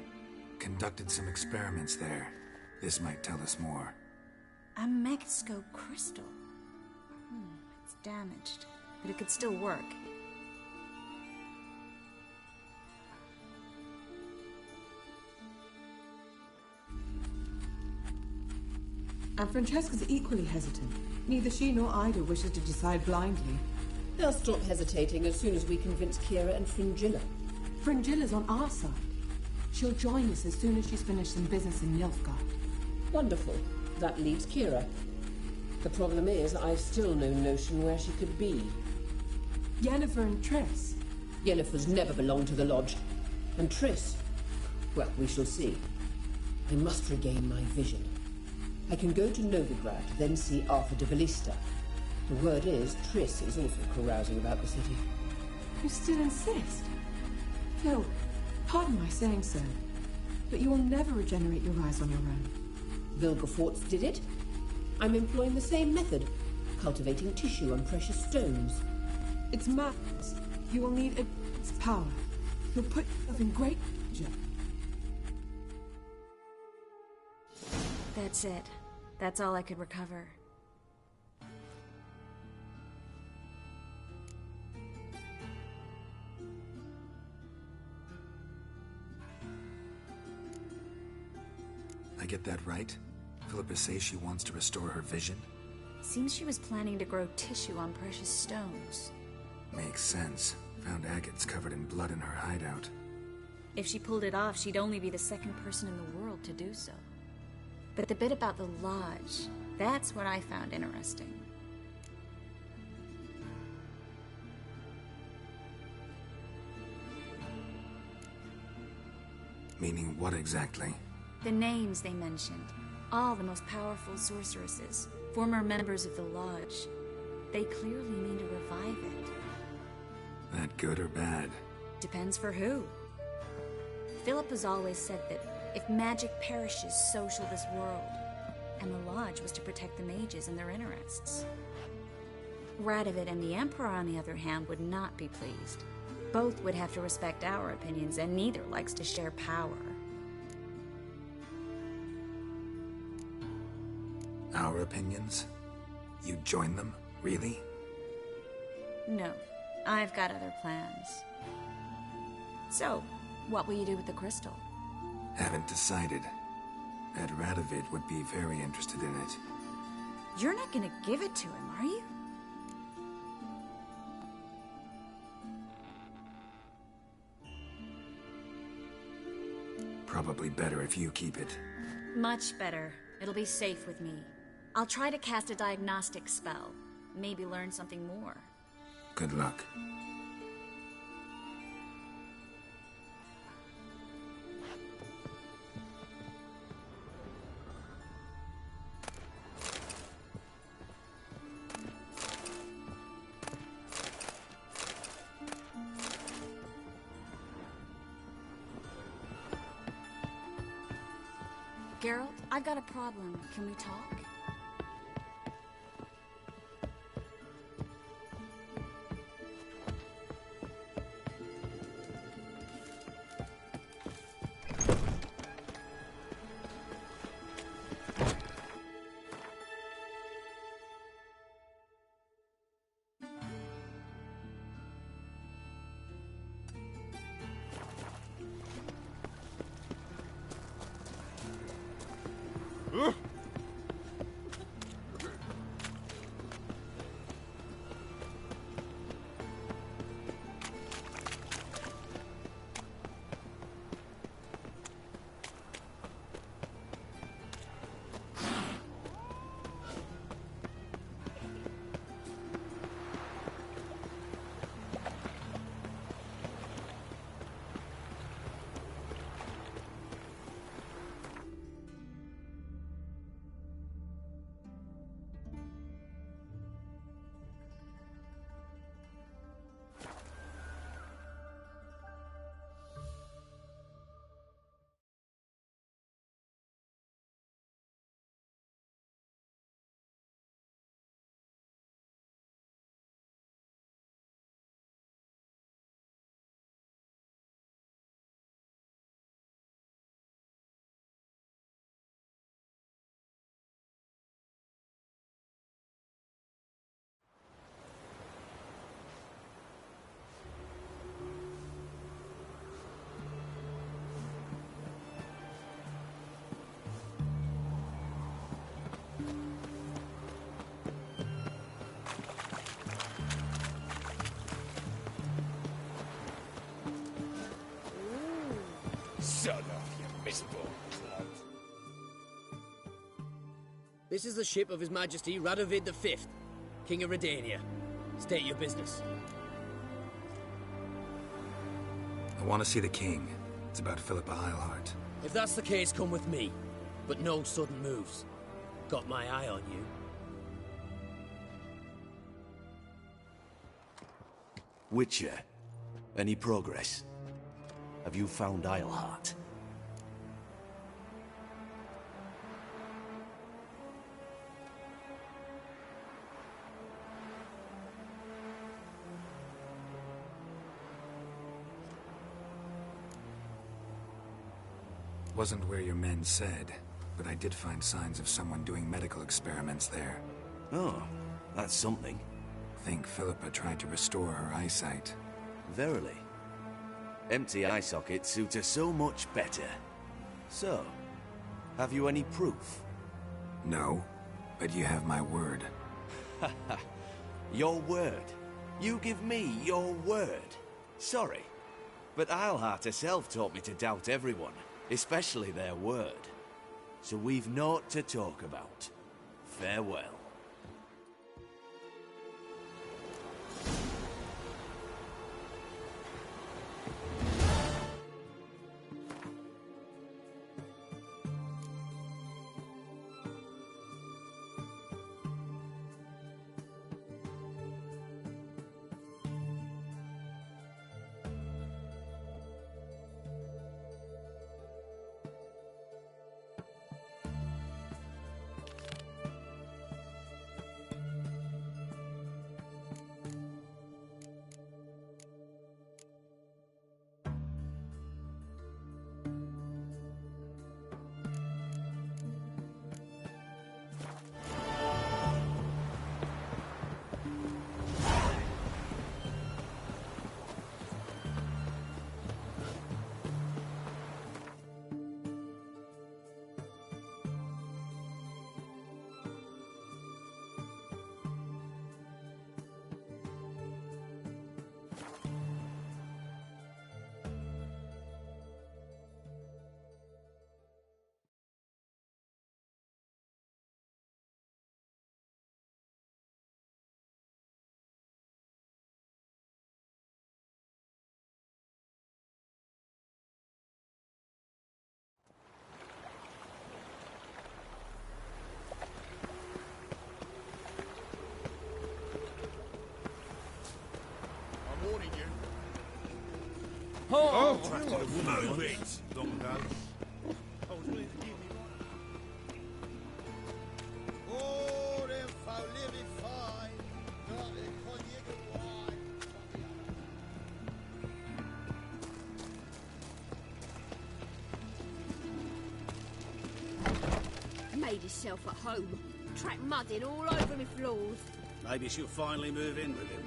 Conducted some experiments there. This might tell us more. A Mexico crystal. It's damaged, but it could still work. And Francesca's equally hesitant. Neither she nor Ida wishes to decide blindly. They'll stop hesitating as soon as we convince Kira and Fringilla. Fringilla's on our side. She'll join us as soon as she's finished some business in Nilfgaard. Wonderful. That leaves Kira. The problem is, I've still no notion where she could be. Yennefer and Triss. Yennefer's never belonged to the Lodge. And Triss? Well, we shall see. I must regain my vision. I can go to Novigrad, then see Arthur de Valista. The word is, Triss is also carousing about the city. You still insist? Phil, pardon my saying so, but you will never regenerate your eyes on your own. Vilgefortz did it. I'm employing the same method, cultivating tissue and precious stones. It's madness. You will need its power. You'll put yourself in great danger. That's it. That's all I could recover. I get that right? Philippa says she wants to restore her vision? Seems she was planning to grow tissue on precious stones. Makes sense. Found agates covered in blood in her hideout. If she pulled it off, she'd only be the second person in the world to do so. But the bit about the Lodge, that's what I found interesting. Meaning what exactly? The names they mentioned. All the most powerful sorceresses, former members of the Lodge. They clearly mean to revive it. That good or bad? Depends for who. Philip has always said that if magic perishes, so shall this world. And the Lodge was to protect the mages and their interests. Radovid and the Emperor, on the other hand, would not be pleased. Both would have to respect our opinions, and neither likes to share power. Our opinions? You join them? Really? No, I've got other plans. So, what will you do with the crystal? Haven't decided. Ed Radovid would be very interested in it. You're not gonna give it to him, are you? Probably better if you keep it. Much better. It'll be safe with me. I'll try to cast a diagnostic spell. Maybe learn something more. Good luck. Geralt, I've got a problem. Can we talk? Shut up, you miserable clout. This is the ship of His Majesty Radovid V, King of Redania. State your business. I want to see the king. It's about Philippa Eilhart. If that's the case, come with me. But no sudden moves. Got my eye on you. Witcher, any progress? Have you found Eilhart? Wasn't where your men said, but I did find signs of someone doing medical experiments there. Oh, that's something. Think Philippa tried to restore her eyesight. Verily. Empty eye sockets suit her so much better. So, have you any proof? No, but you have my word. Your word? You give me your word? Sorry, but Eilhart herself taught me to doubt everyone, especially their word. So we've naught to talk about. Farewell. Oh, move it, Dongo. I was willing to give me one. Oh, them folk living fine. Got their cognac and wine. Made herself at home. Track mudding all over me floors. Maybe she'll finally move in with him.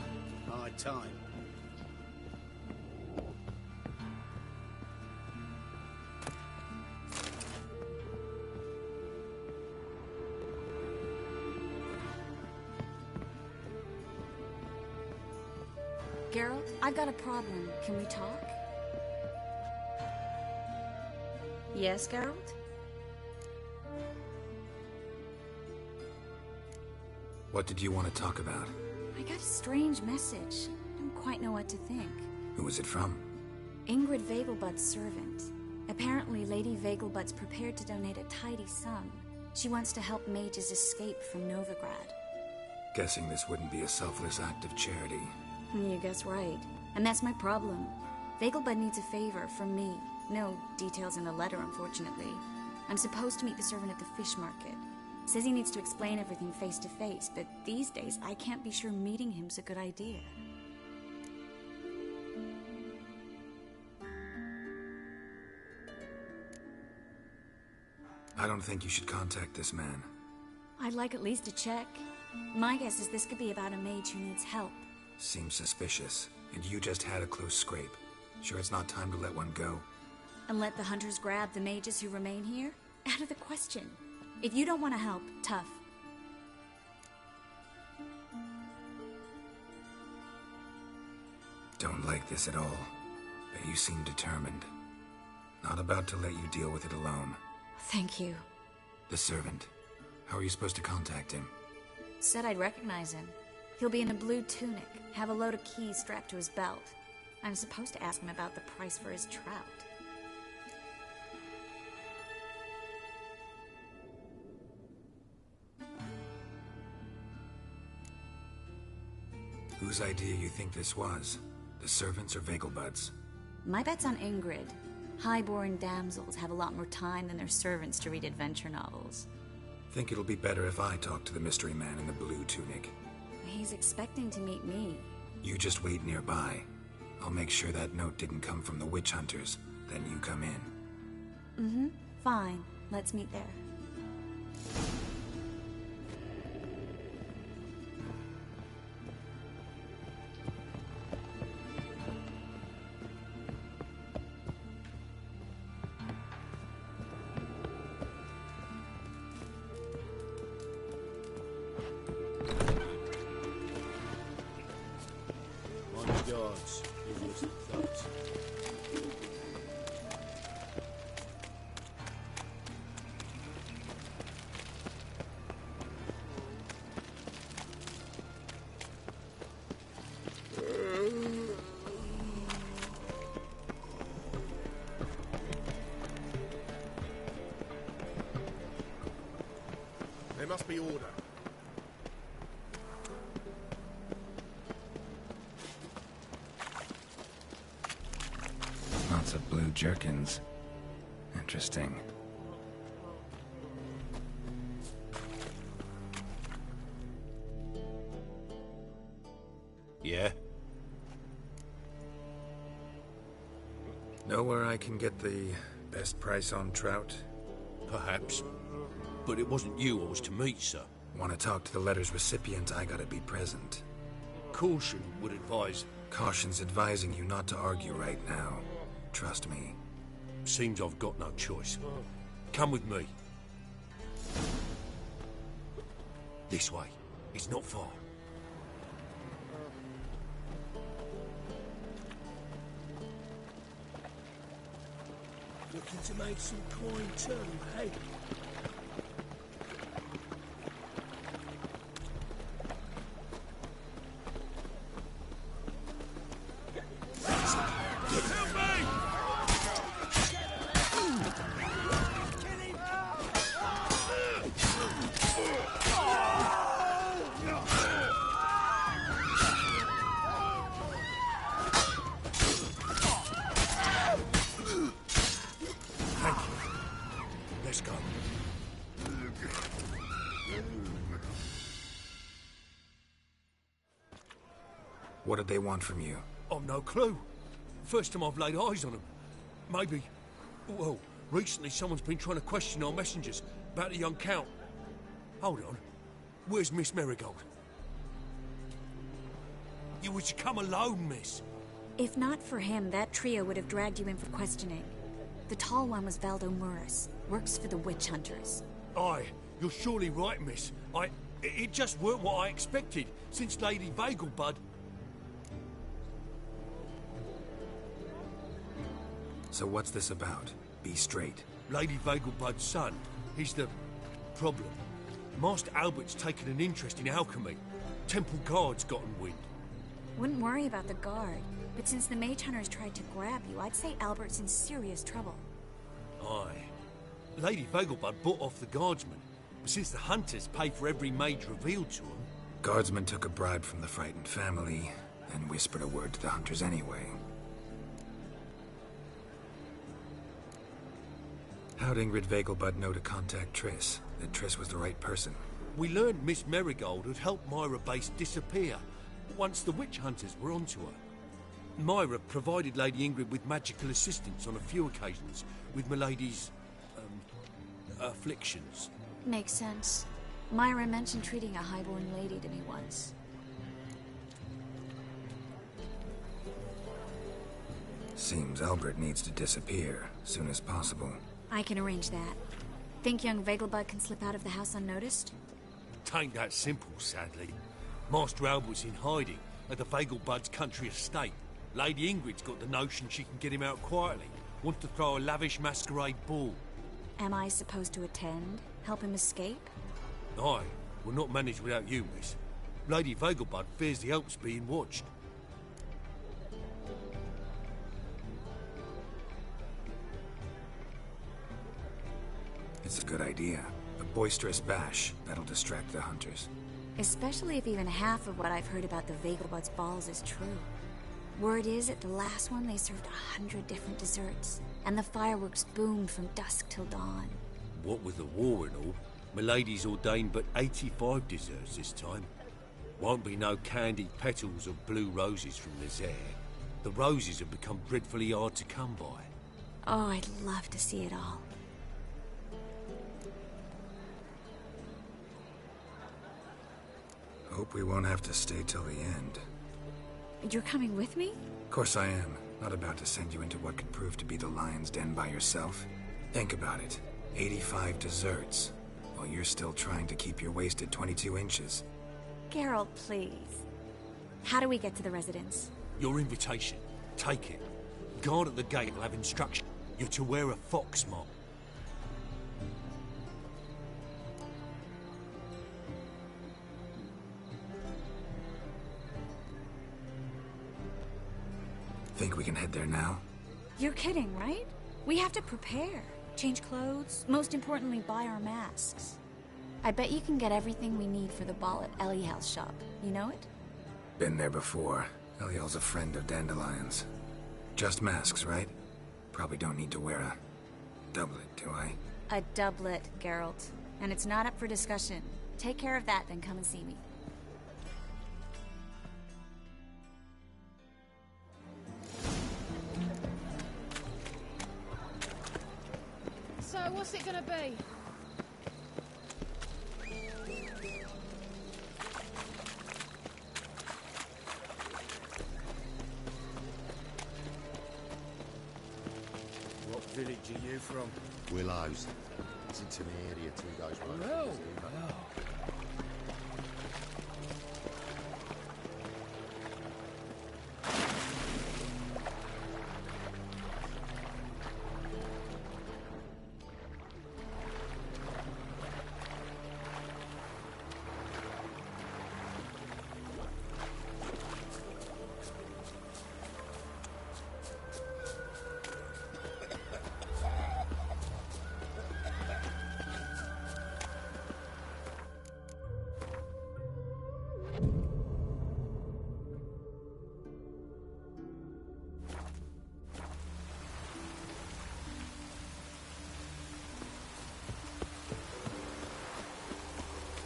High time. Geralt, I've got a problem. Can we talk? Yes, Geralt? What did you want to talk about? I got a strange message. Don't quite know what to think. Who was it from? Ingrid Vegelbud's servant. Apparently, Lady Vegelbud's prepared to donate a tidy sum. She wants to help mages escape from Novigrad. Guessing this wouldn't be a selfless act of charity. You guess right. And that's my problem. Vegelbud needs a favor from me. No details in the letter, unfortunately. I'm supposed to meet the servant at the fish market. Says he needs to explain everything face to face, but these days I can't be sure meeting him's a good idea. I don't think you should contact this man. I'd like at least to check. My guess is this could be about a mage who needs help. Seems suspicious, and you just had a close scrape. Sure it's not time to let one go? And let the hunters grab the mages who remain here? Out of the question. If you don't want to help, tough. Don't like this at all, but you seem determined. Not about to let you deal with it alone. Thank you. The servant. How are you supposed to contact him? Said I'd recognize him. He'll be in a blue tunic, have a load of keys strapped to his belt. I'm supposed to ask him about the price for his trout. Whose idea you think this was? The servants or Vegelbud's? My bet's on Ingrid. High-born damsels have a lot more time than their servants to read adventure novels. Think it'll be better if I talk to the mystery man in the blue tunic. He's expecting to meet me. You just wait nearby. I'll make sure that note didn't come from the witch hunters. Then you come in. Mm-hmm. Fine. Let's meet there. There must be order. Lots of blue jerkins. Interesting. Yeah? Know where I can get the best price on trout? Perhaps. But it wasn't you I was to meet, sir. Want to talk to the letter's recipient, I gotta be present. Caution would advise... Caution's advising you not to argue right now. Trust me. Seems I've got no choice. Come with me. This way. It's not far. Looking to make some coin too, hey? What did they want from you? I've no clue. First time I've laid eyes on them. Maybe... Well, recently someone's been trying to question our messengers about the young Count. Hold on. Where's Miss Marigold? You were to come alone, miss. If not for him, that trio would have dragged you in for questioning. The tall one was Valdo Muris. Works for the witch hunters. Aye, you're surely right, miss. It just weren't what I expected, since Lady Vegelbud... So what's this about? Be straight. Lady Vegelbud's son. He's the... problem. Master Albert's taken an interest in alchemy. Temple Guard's gotten wind. Wouldn't worry about the guard, but since the mage hunters tried to grab you, I'd say Albert's in serious trouble. Aye. Lady Vegelbud bought off the guardsmen, but since the hunters pay for every mage revealed to them... Guardsmen took a bribe from the frightened family, and whispered a word to the hunters anyway. How'd Ingrid Vegelbud know to contact Triss? That Triss was the right person? We learned Miss Marigold had helped Myra Base disappear once the witch hunters were onto her. Myra provided Lady Ingrid with magical assistance on a few occasions with Milady's... afflictions. Makes sense. Myra mentioned treating a highborn lady to me once. Seems Albert needs to disappear soon as possible. I can arrange that. Think young Vegelbud can slip out of the house unnoticed? Tain't that simple, sadly. Master Albert's in hiding at the Vegelbud's country estate. Lady Ingrid's got the notion she can get him out quietly. wants to throw a lavish masquerade ball. Am I supposed to attend? Help him escape? I will not manage without you, miss. Lady Vegelbud fears the Alps being watched. It's a good idea. A boisterous bash that'll distract the hunters. Especially if even half of what I've heard about the Vegelbud's balls is true. Word is, at the last one they served 100 different desserts, and the fireworks boomed from dusk till dawn. What with the war and all, Milady's ordained but 85 desserts this time. Won't be no candied petals of blue roses from the Zaire. The roses have become dreadfully hard to come by. Oh, I'd love to see it all. Hope we won't have to stay till the end. You're coming with me? Of course I am. Not about to send you into what could prove to be the lion's den by yourself. Think about it. 85 desserts, while you're still trying to keep your waist at 22 inches. Geralt, please. How do we get to the residence? Your invitation. Take it. Guard at the gate will have instruction. You're to wear a fox mark. Think we can head there now? You're kidding, right? We have to prepare. Change clothes. Most importantly, buy our masks. I bet you can get everything we need for the ball at Eliel's shop. You know it? Been there before. Eliel's a friend of Dandelion's. Just masks, right? Probably don't need to wear a doublet, do I? A doublet, Geralt. And it's not up for discussion. Take care of that, then come and see me. So, what's it gonna be? What village are you from? Willows. It's into the area 2 days road. Well,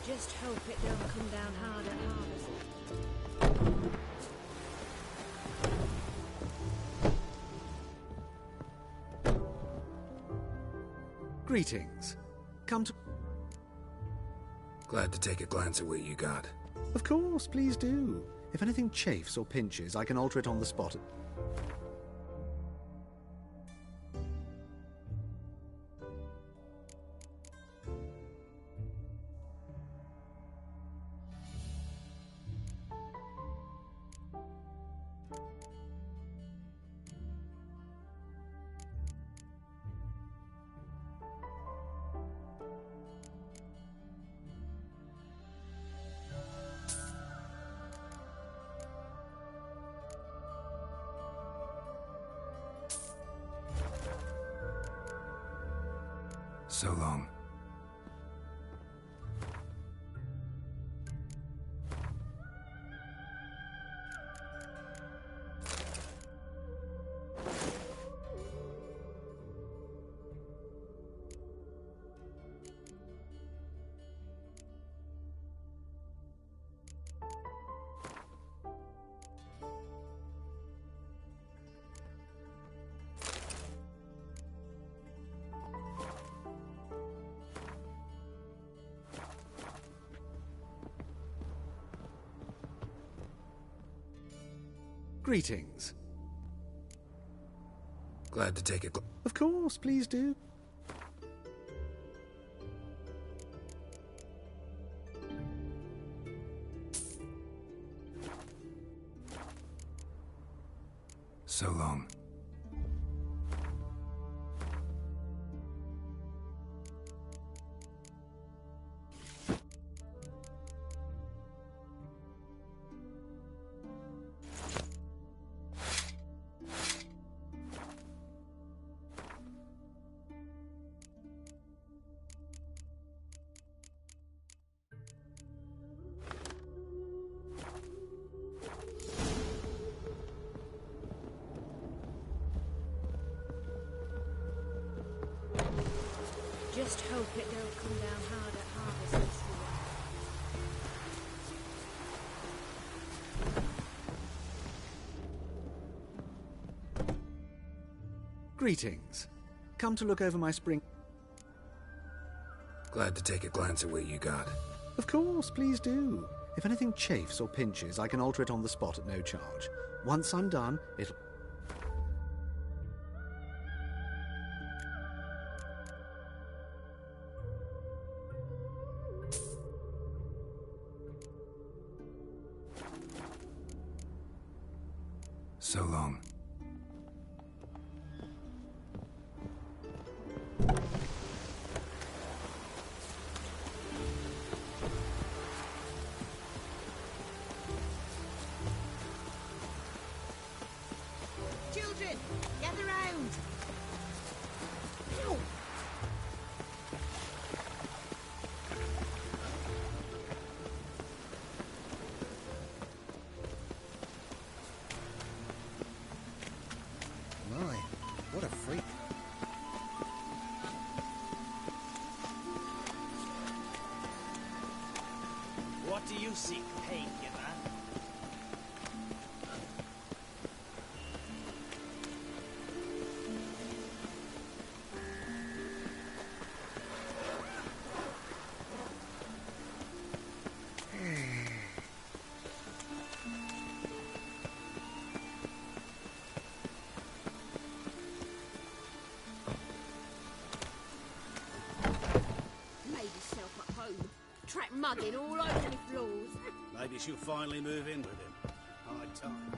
Just hope it don't come down hard at harvest. Greetings. Come to... Glad to take a glance at what you got. Of course, please do. If anything chafes or pinches, I can alter it on the spot. So long. Greetings. Glad to take a Of course, please do. So long. Just hope it don't come down hard at harvest this year. Greetings. Come to look over my spring... Glad to take a glance at what you got. Of course, please do. If anything chafes or pinches, I can alter it on the spot at no charge. Once I'm done, it'll... So long. Children, gather round. Ow. My, what a freak. What do you seek, pain giver? Made yourself at home. Track mudding all over the floors. Maybe she'll finally move in with him. High time.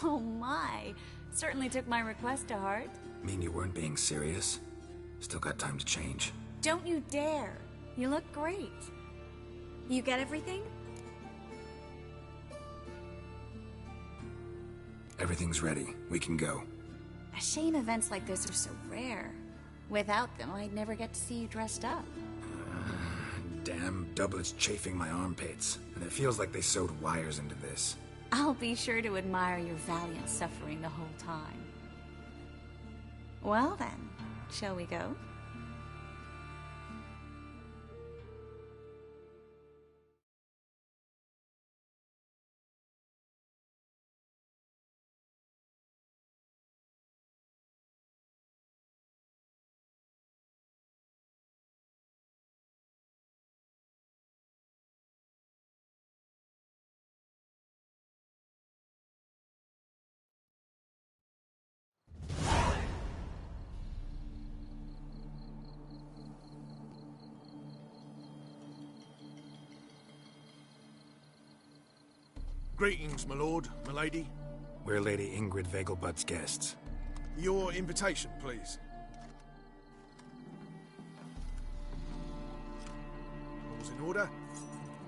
Oh my. Certainly took my request to heart. Mean you weren't being serious? Still got time to change. Don't you dare. You look great. You get everything? Everything's ready. We can go. A shame events like this are so rare. Without them, I'd never get to see you dressed up. Damn doublets chafing my armpits. And it feels like they sewed wires into this. I'll be sure to admire your valiant suffering the whole time. Well then, shall we go? Greetings, my lord, my lady. We're Lady Ingrid Vegelbud's guests. Your invitation, please. All's in order.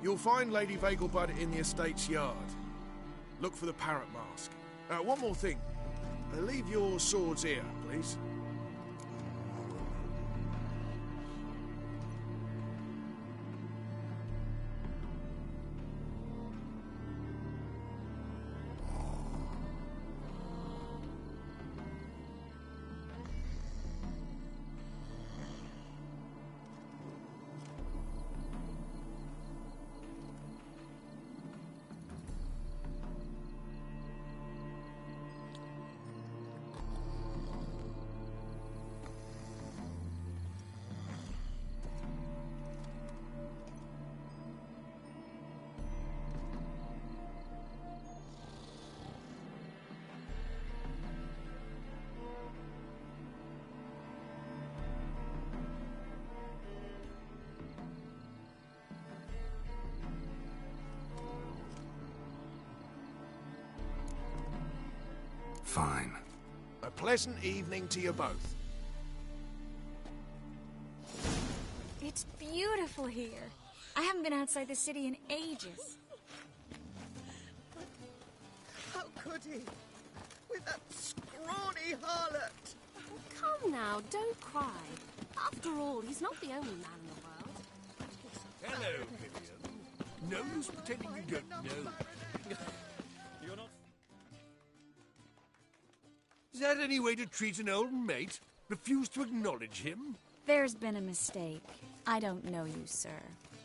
You'll find Lady Vegelbud in the estate's yard. Look for the parrot mask. One more thing. Leave your swords here, please. Fine. A pleasant evening to you both. It's beautiful here. I haven't been outside the city in ages. party with that scrawny harlot. Oh, come now, don't cry. After all, he's not the only man in the world. Hello, Vivian. No use pretending you don't know. You're not... Is that any way to treat an old mate? Refuse to acknowledge him? There's been a mistake. I don't know you, sir.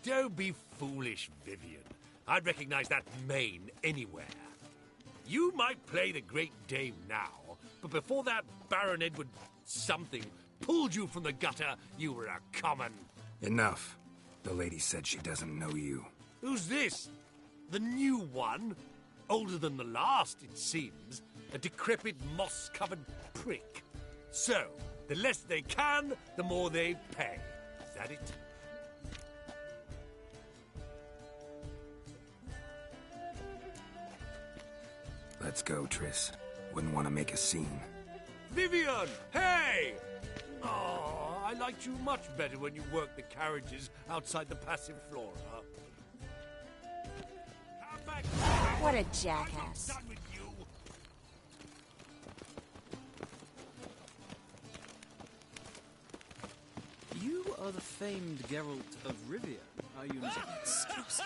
Don't be foolish, Vivian. I'd recognize that mane anywhere. You might play the Great Dame now, but before that Baron Edward something pulled you from the gutter, you were a common. Enough. The lady said she doesn't know you. Who's this? The new one? Older than the last, it seems. A decrepit, moss-covered prick. So, the less they can, the more they pay. Is that it? Let's go, Triss. Wouldn't want to make a scene. Vivian! Hey! Oh, I liked you much better when you worked the carriages outside the passive flora. What a jackass. You are the famed Geralt of Rivia, are you not? Excuse.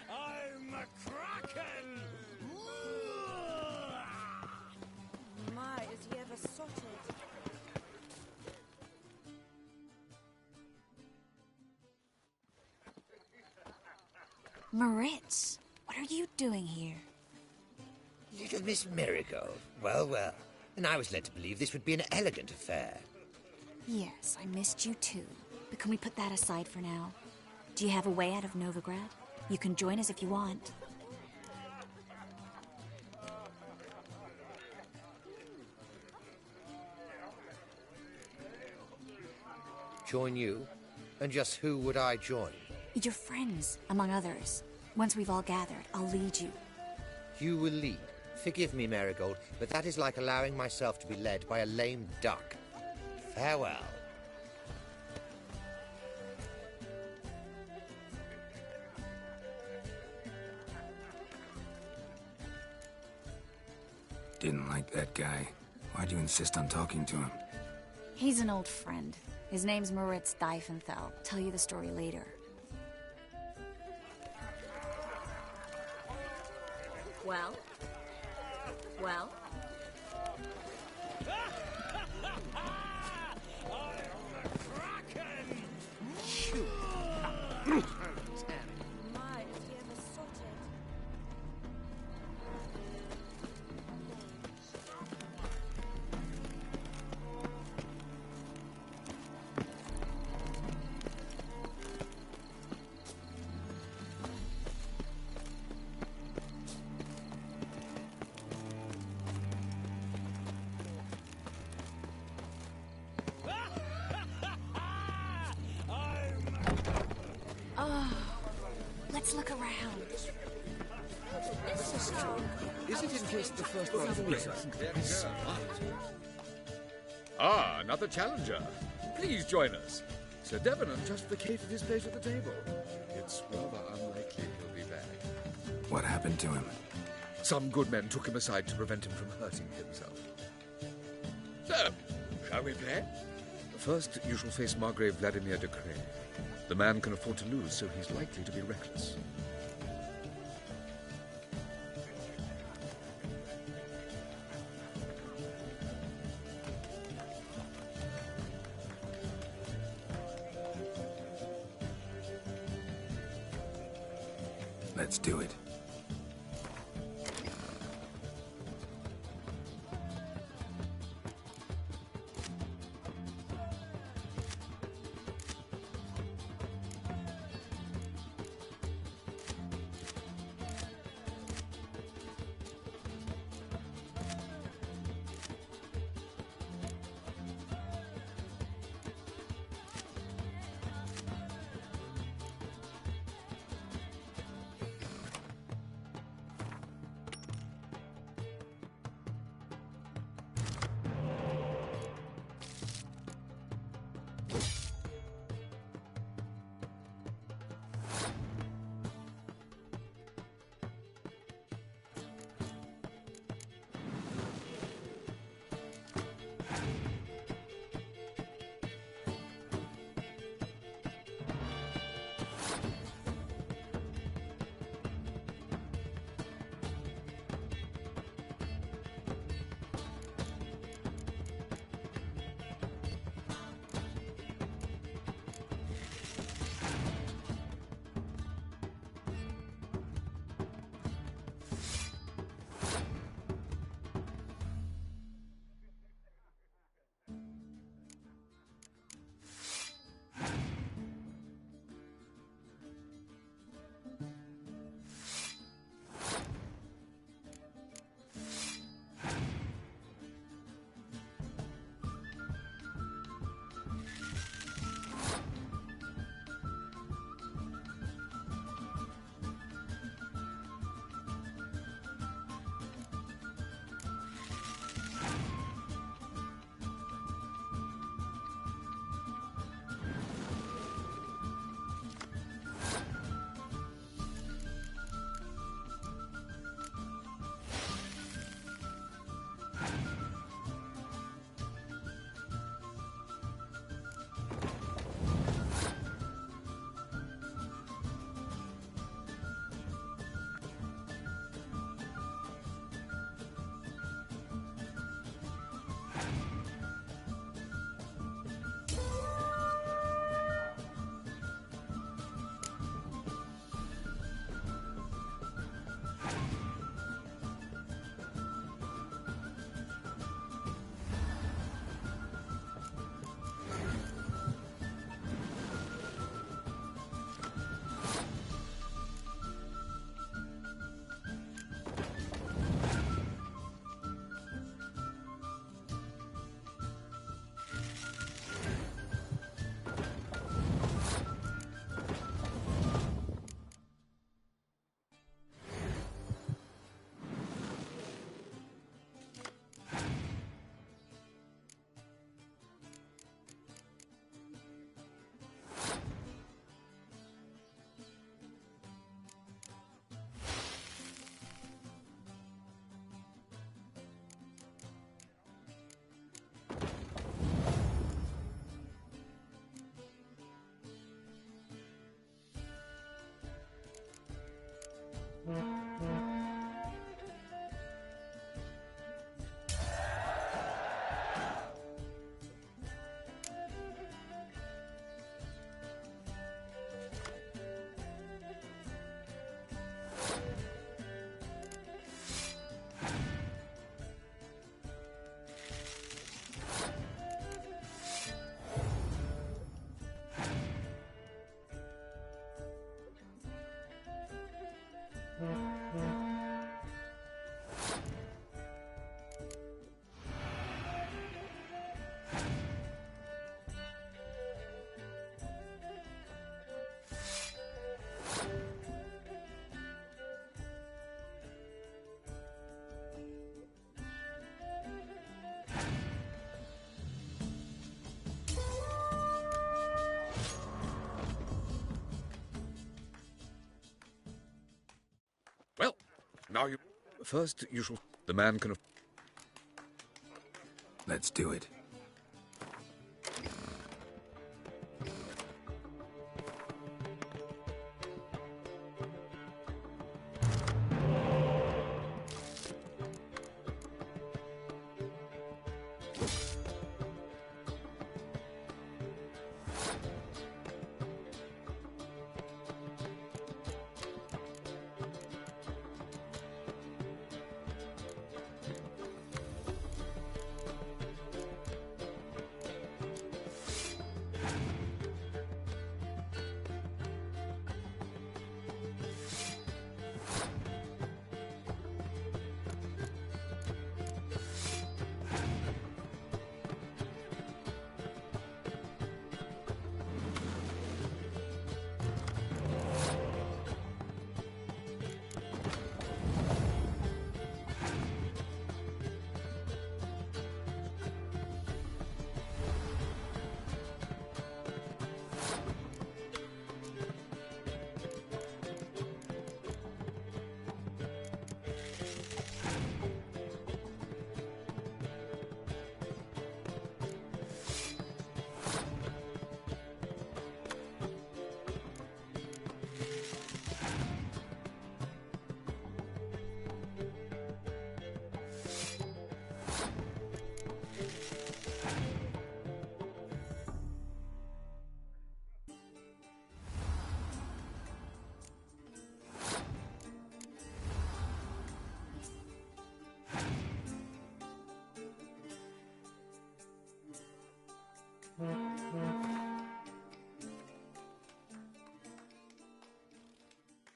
I'm a kraken! My, is he ever sorted? Moritz, what are you doing here? Little Miss Marigold. Well, well. And I was led to believe this would be an elegant affair. Yes, I missed you too. But can we put that aside for now? Do you have a way out of Novigrad? You can join us if you want. Join you? And just who would I join? Your friends, among others. Once we've all gathered, I'll lead you. You will lead. Forgive me, Marigold, but that is like allowing myself to be led by a lame duck. Farewell. Didn't like that guy. Why'd you insist on talking to him? He's an old friend. His name's Moritz Diefenthal. Tell you the story later. Well? Well? Shoot. My, is he ever sorted? Let's look around. Is it in case the first one is Ah, another challenger. Please join us. Sir Devenant just vacated his place at the table. It's rather unlikely he'll be back. What happened to him? Some good men took him aside to prevent him from hurting himself. So, shall we play? First, you shall face Margrave Vladimir de Cray. The man can afford to lose, so he's likely to be reckless. Let's do it. Well, now you... First, you shall... The man can... Let's do it.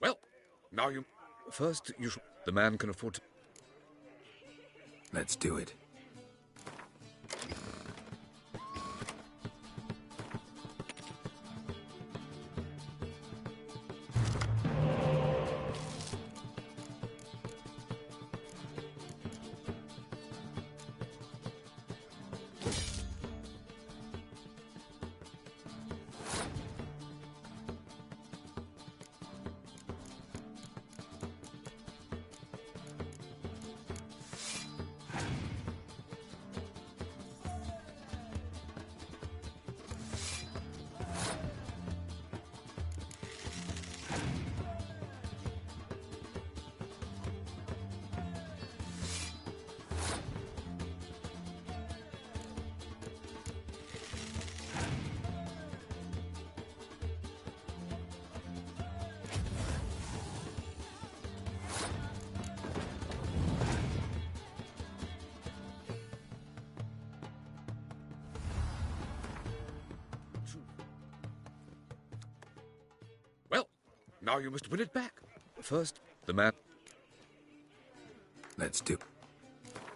Well, now you... First, you shall... The man can afford to... Let's do it. Now you must win it back. First, the man... Let's do...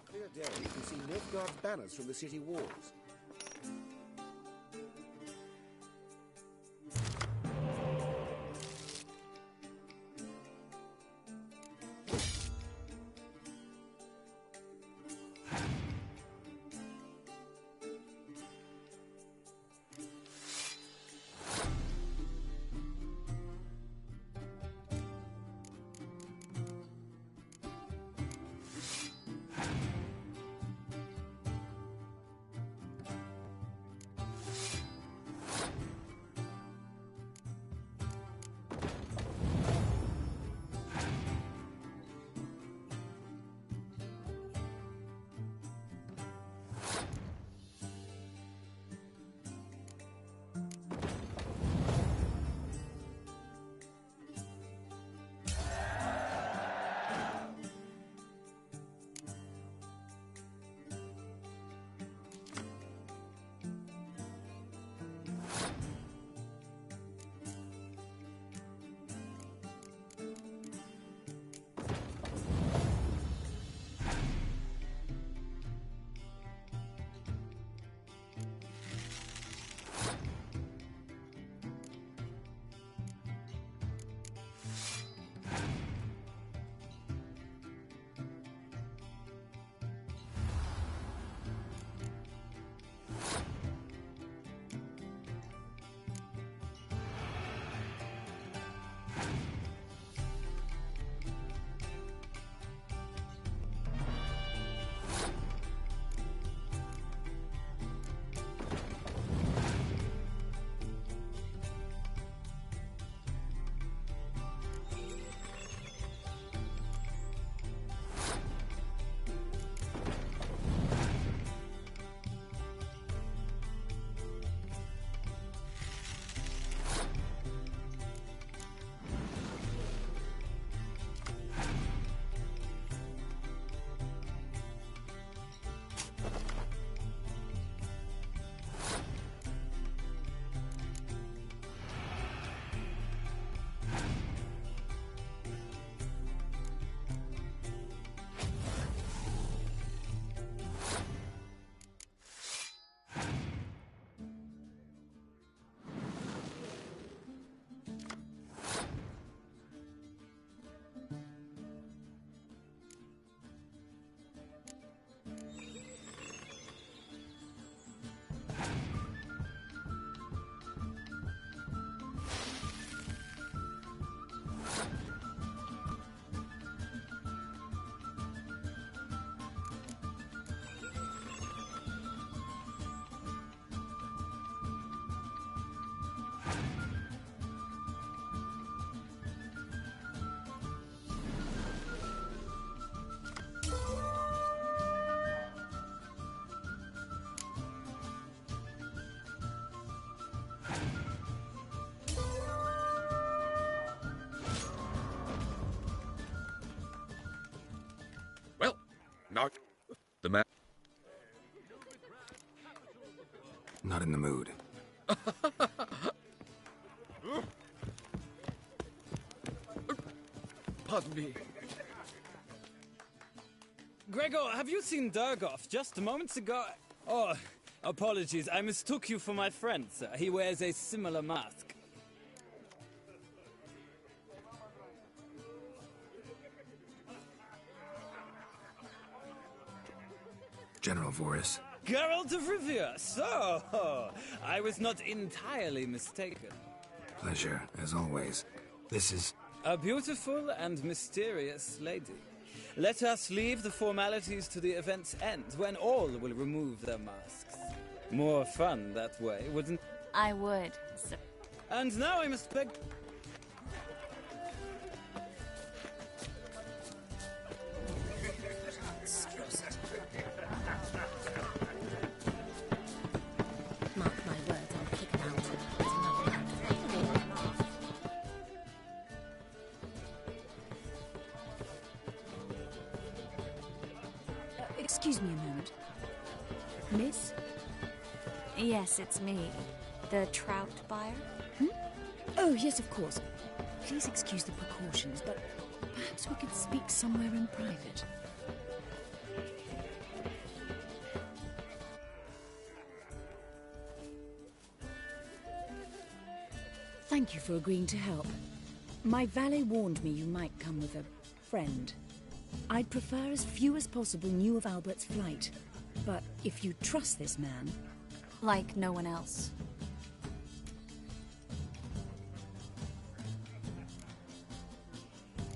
Clear day, you can see Nilfgaard's banners from the city walls. Not the man. Not in the mood. Pardon me. Gregor, have you seen Durgoff just moments ago? Oh, apologies. I mistook you for my friend, sir. He wears a similar mask. General Voris. Geralt of Rivia. So, I was not entirely mistaken. Pleasure, as always. This is... A beautiful and mysterious lady. Let us leave the formalities to the event's end, when all will remove their masks. More fun that way, wouldn't... I would, sir. And now I must beg... Mark my words, I'll kick it out. Excuse me a moment. Miss? Yes, it's me. The trout buyer? Oh, yes, of course. Please excuse the precautions, but perhaps we could speak somewhere in private. Thank you for agreeing to help. My valet warned me you might come with a friend. I'd prefer as few as possible knew of Albert's flight. But if you trust this man... Like no one else.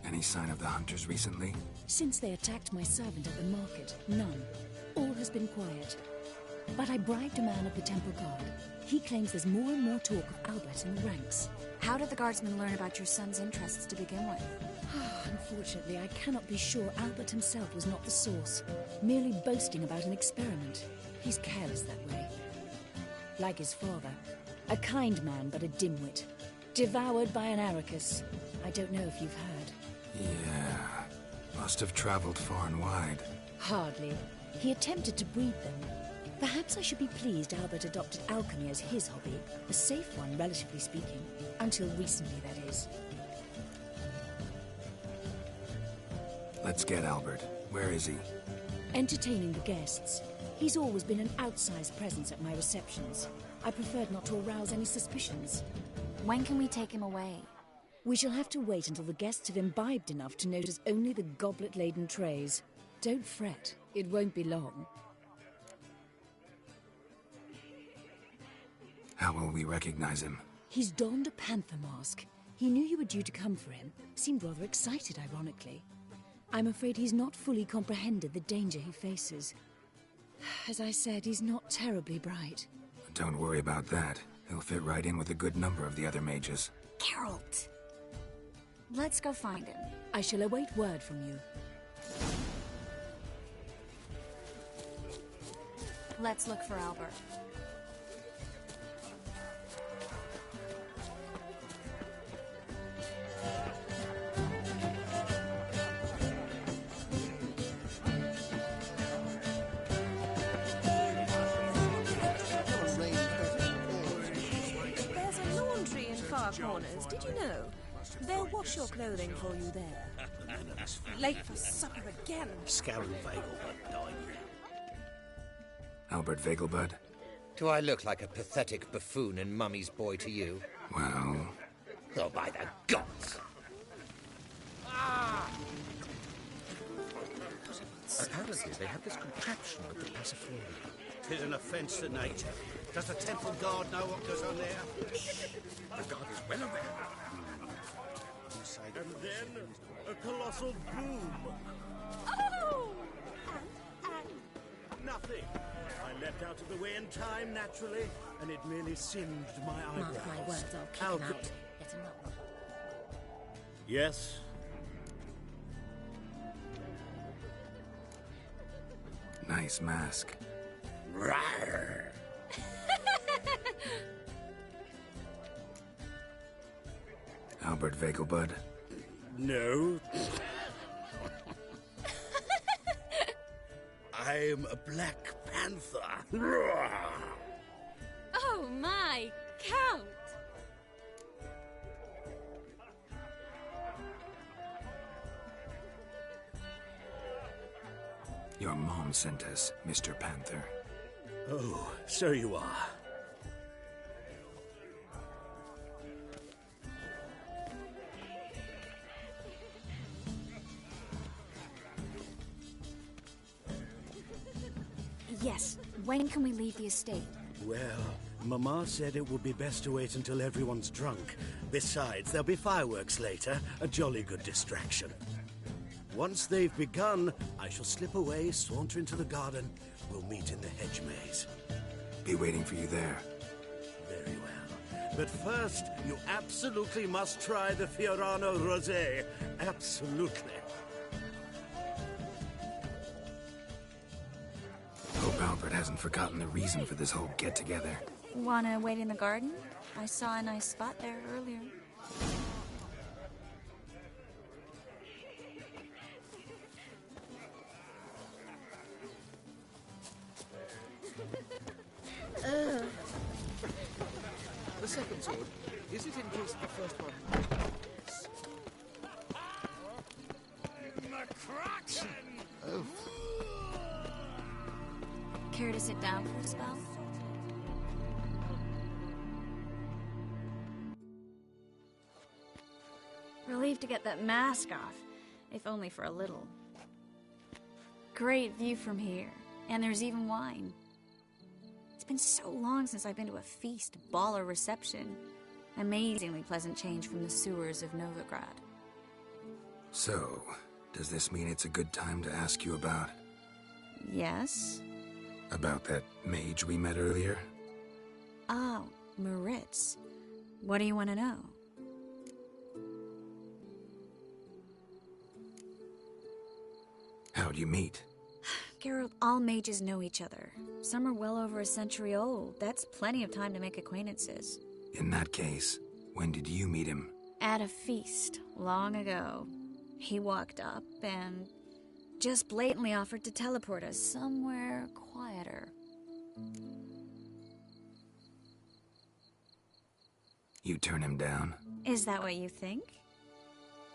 Any sign of the hunters recently? Since they attacked my servant at the market, none. All has been quiet. But I bribed a man of the Temple Guard. He claims there's more and more talk of Albert in the ranks. How did the guardsmen learn about your son's interests to begin with? Unfortunately, I cannot be sure Albert himself was not the source, merely boasting about an experiment. He's careless that way. Like his father. A kind man, but a dimwit. Devoured by an Arrakis. I don't know if you've heard. Yeah. Must have traveled far and wide. Hardly. He attempted to breed them. Perhaps I should be pleased Albert adopted alchemy as his hobby. A safe one, relatively speaking. Until recently, that is. Let's get Albert. Where is he? Entertaining the guests. He's always been an outsized presence at my receptions. I preferred not to arouse any suspicions. When can we take him away? We shall have to wait until the guests have imbibed enough to notice only the goblet-laden trays. Don't fret. It won't be long. How will we recognize him? He's donned a panther mask. He knew you were due to come for him. Seemed rather excited, ironically. I'm afraid he's not fully comprehended the danger he faces. As I said, he's not terribly bright. Don't worry about that. He'll fit right in with a good number of the other mages. Geralt! Let's go find him. I shall await word from you. Let's look for Albert. Corners, did you know? They'll wash your clothing for you there. Late for supper again. Scarron Vegelbud died. Albert Vegelbud? Do I look like a pathetic buffoon and Mummy's boy to you? Well... Oh, by the gods! Apparently, they have this contraption with the Passaphone. 'Tis an offence to nature. Does the Temple Guard know what goes on there? The guard is well aware. And then, a colossal boom. Oh! Nothing. I leapt out of the way in time, naturally, and it merely singed my eyebrows. Mark my words, I'll kick him out. Get him up. Yes. Nice mask. Rawr. Albert Vegelbud? No. I'm a Black Panther. Oh my, Count! Your mom sent us, Mr. Panther. Oh, so you are. Yes, when can we leave the estate? Well, Mama said it would be best to wait until everyone's drunk. Besides, there'll be fireworks later, a jolly good distraction. Once they've begun, I shall slip away, saunter into the garden. We'll meet in the hedge maze. Be waiting for you there. Very well. But first, you absolutely must try the Fiorano Rosé. Absolutely. Hope Albert hasn't forgotten the reason for this whole get-together. Wanna wait in the garden? I saw a nice spot there earlier. The second sword, is it in case the first one? Oh. Care to sit down for a spell? Relieved to get that mask off, if only for a little. Great view from here, and there's even wine. It's been so long since I've been to a feast, ball, or reception. Amazingly pleasant change from the sewers of Novigrad. So, does this mean it's a good time to ask you about... Yes? About that mage we met earlier? Oh, Maritz. What do you want to know? How'd you meet? Geralt, all mages know each other. Some are well over a century old. That's plenty of time to make acquaintances. In that case, when did you meet him? At a feast, long ago. He walked up and just blatantly offered to teleport us somewhere quieter. You turn him down? Is that what you think?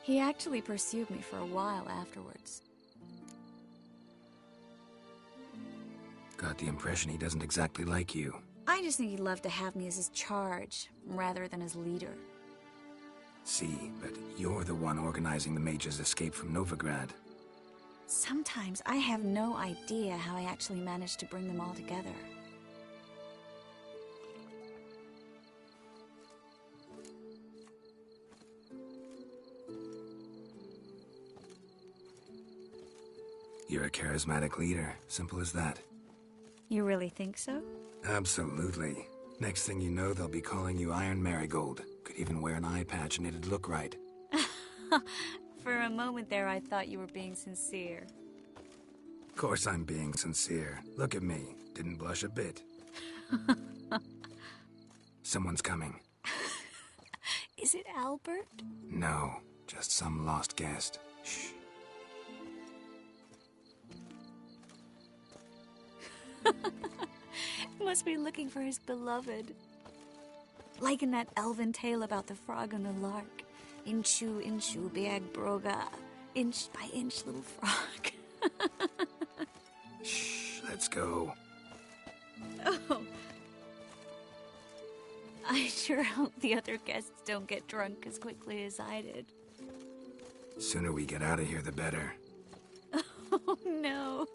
He actually pursued me for a while afterwards. Got the impression he doesn't exactly like you. I just think he'd love to have me as his charge, rather than his leader. See, but you're the one organizing the mage's escape from Novigrad. Sometimes I have no idea how I actually managed to bring them all together. You're a charismatic leader, simple as that. You really think so? Absolutely. Next thing you know, they'll be calling you Iron Marigold. Could even wear an eye patch and it'd look right. For a moment there, I thought you were being sincere. Of course I'm being sincere. Look at me. Didn't blush a bit. Someone's coming. Is it Albert? No, just some lost guest. Shh. Must be looking for his beloved. Like in that elven tale about the frog and the lark. Inchu, inchu, biag broga. Inch by inch, little frog. Shh, let's go. Oh. I sure hope the other guests don't get drunk as quickly as I did. Sooner we get out of here, the better. Oh, no.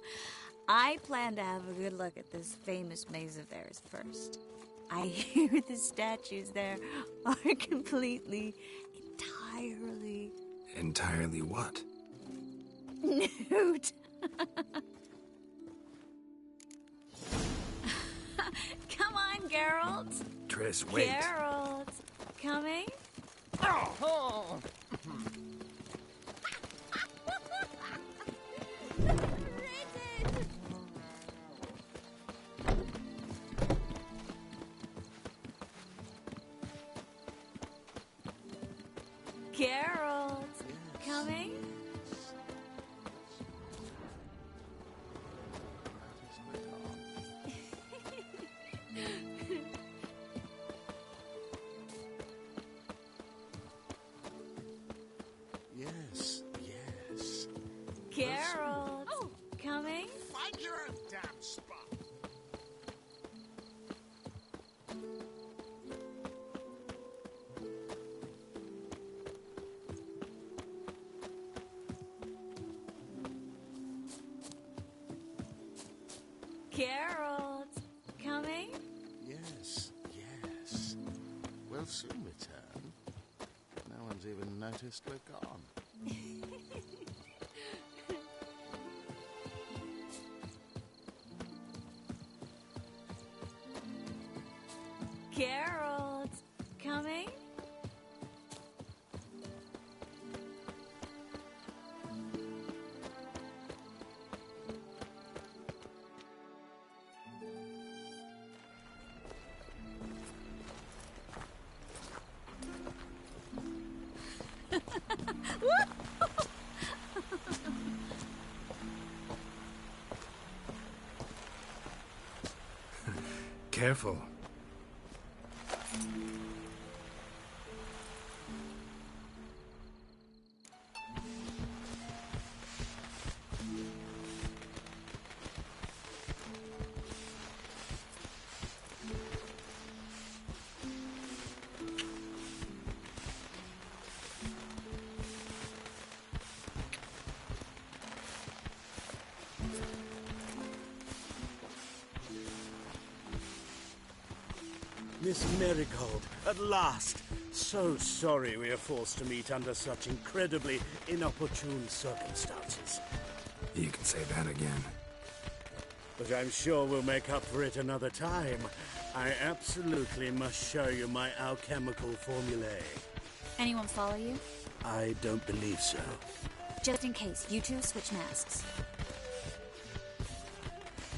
I plan to have a good look at this famous maze of theirs first. I hear the statues there are completely, entirely... Entirely what? Nude. Come on, Geralt. Triss, wait. Geralt. Coming? Oh! Geralt. Coming? coming? Find your own damn spot. Geralt, coming? Yes, yes. We'll soon return. No one's even noticed we're gone. Geralt, coming? Careful. Miss Marigold, at last! So sorry we are forced to meet under such incredibly inopportune circumstances. You can say that again. But I'm sure we'll make up for it another time. I absolutely must show you my alchemical formulae. Anyone follow you? I don't believe so. Just in case, you two switch masks.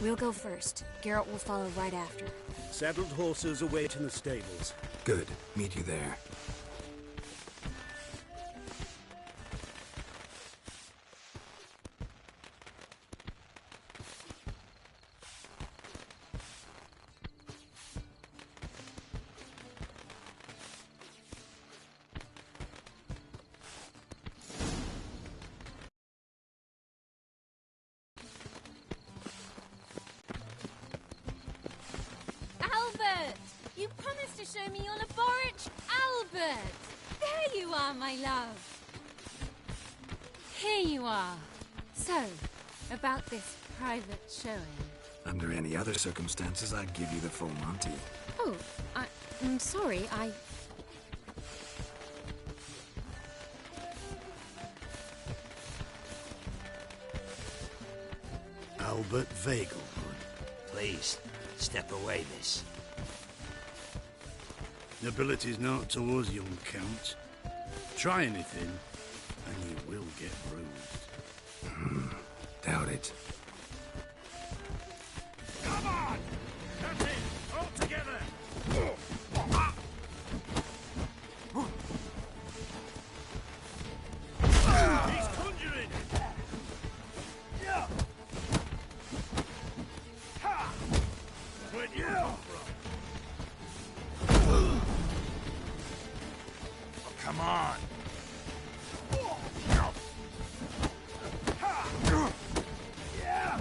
We'll go first. Geralt will follow right after. Saddled horses await in the stables. Good. Meet you there. Albert! You promised to show me your laboratory. Albert! There you are, my love. Here you are. So, about this private showing. Under any other circumstances, I'd give you the full Monty. Oh, I'm sorry, Albert Vagelwood. Please, step away, miss. Nobility's not towards young Count. Try anything, and you will get bruised. Doubt it. Come on! That's it! All together! He's conjuring! Where'd you come from? Oh, come on! Yeah!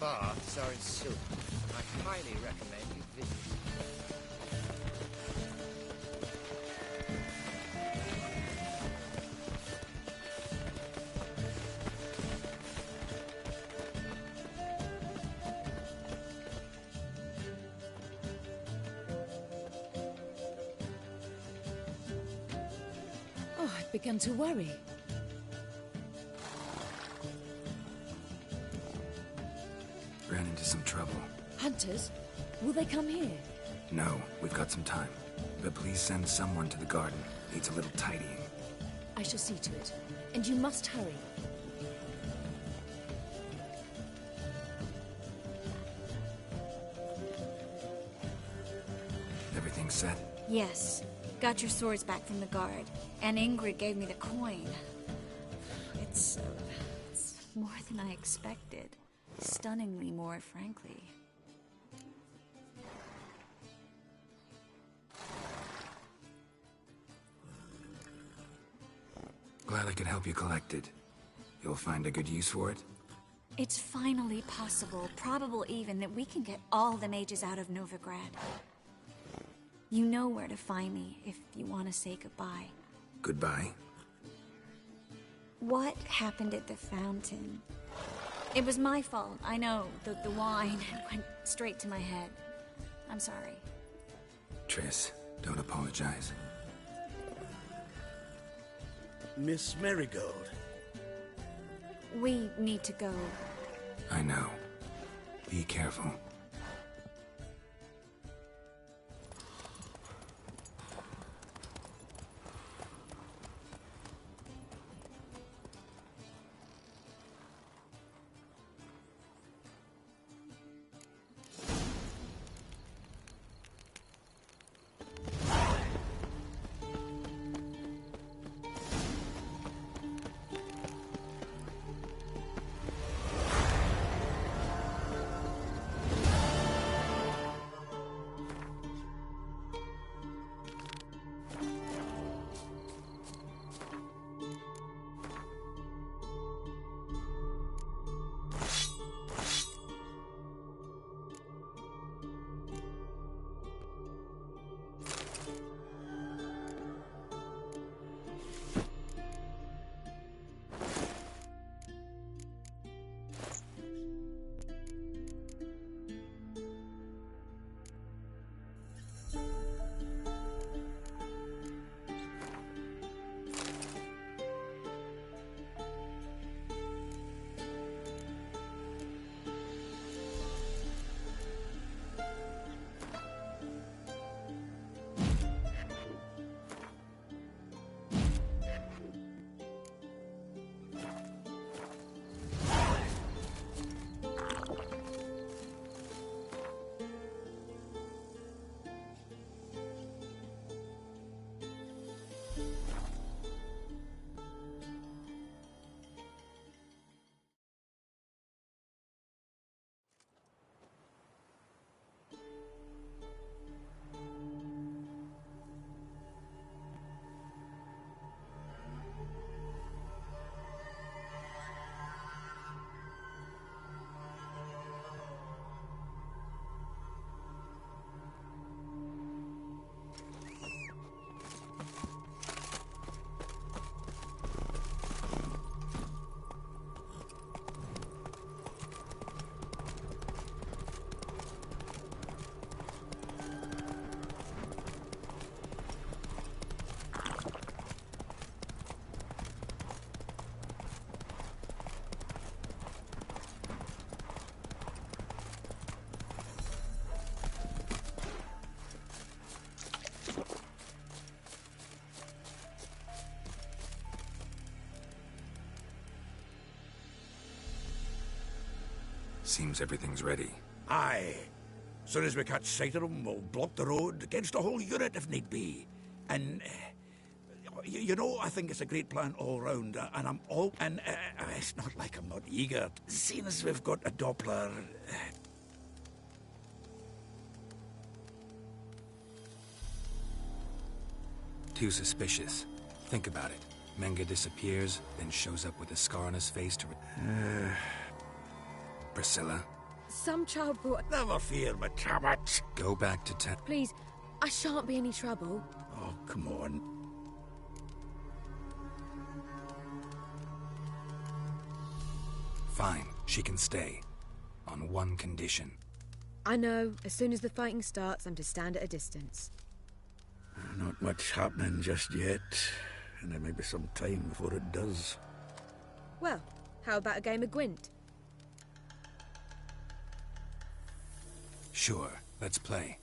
baths are in silk. I highly recommend you visit. Oh, I've begun to worry. Ran into some trouble. Hunters? Will they come here? No, we've got some time. But please send someone to the garden. Needs a little tidying. I shall see to it. And you must hurry. Everything set? Yes. Got your swords back from the guard. And Ingrid gave me the coin. It's more than I expected. Stunningly more, frankly. Glad I could help you collect it. You'll find a good use for it? It's finally possible, probable even, that we can get all the mages out of Novigrad. You know where to find me if you want to say goodbye. Goodbye? What happened at the fountain? It was my fault, I know. The wine went straight to my head. I'm sorry. Triss, don't apologize. Miss Marigold. We need to go. I know. Be careful. Seems everything's ready. Aye. Soon as we catch sight of them, we'll block the road against the whole unit if need be. And, you know, I think it's a great plan all round. And I'm all... And it's not like I'm not eager. Seeing as we've got a Doppler... Too suspicious. Think about it. Menga disappears, then shows up with a scar on his face to... Priscilla, Some child brought... Never fear, my Tabbit. Go back to town. Please, I shan't be any trouble. Oh, come on. Fine, she can stay. On one condition. I know, as soon as the fighting starts, I'm to stand at a distance. Not much happening just yet, and there may be some time before it does. Well, how about a game of Gwent? Sure, let's play.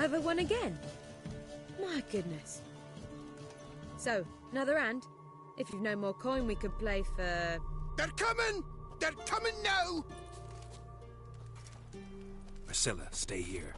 Have I won again? My goodness. So, another hand? If you've no more coin, we could play for... They're coming! They're coming now! Priscilla, stay here.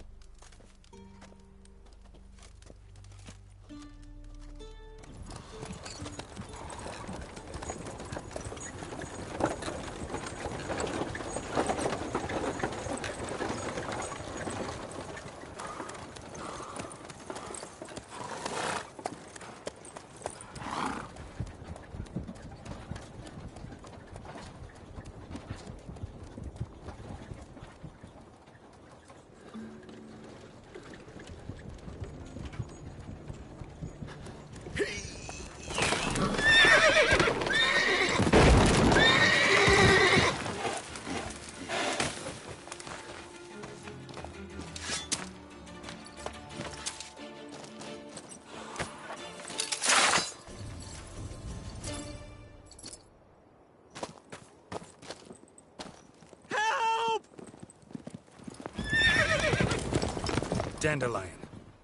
Dandelion.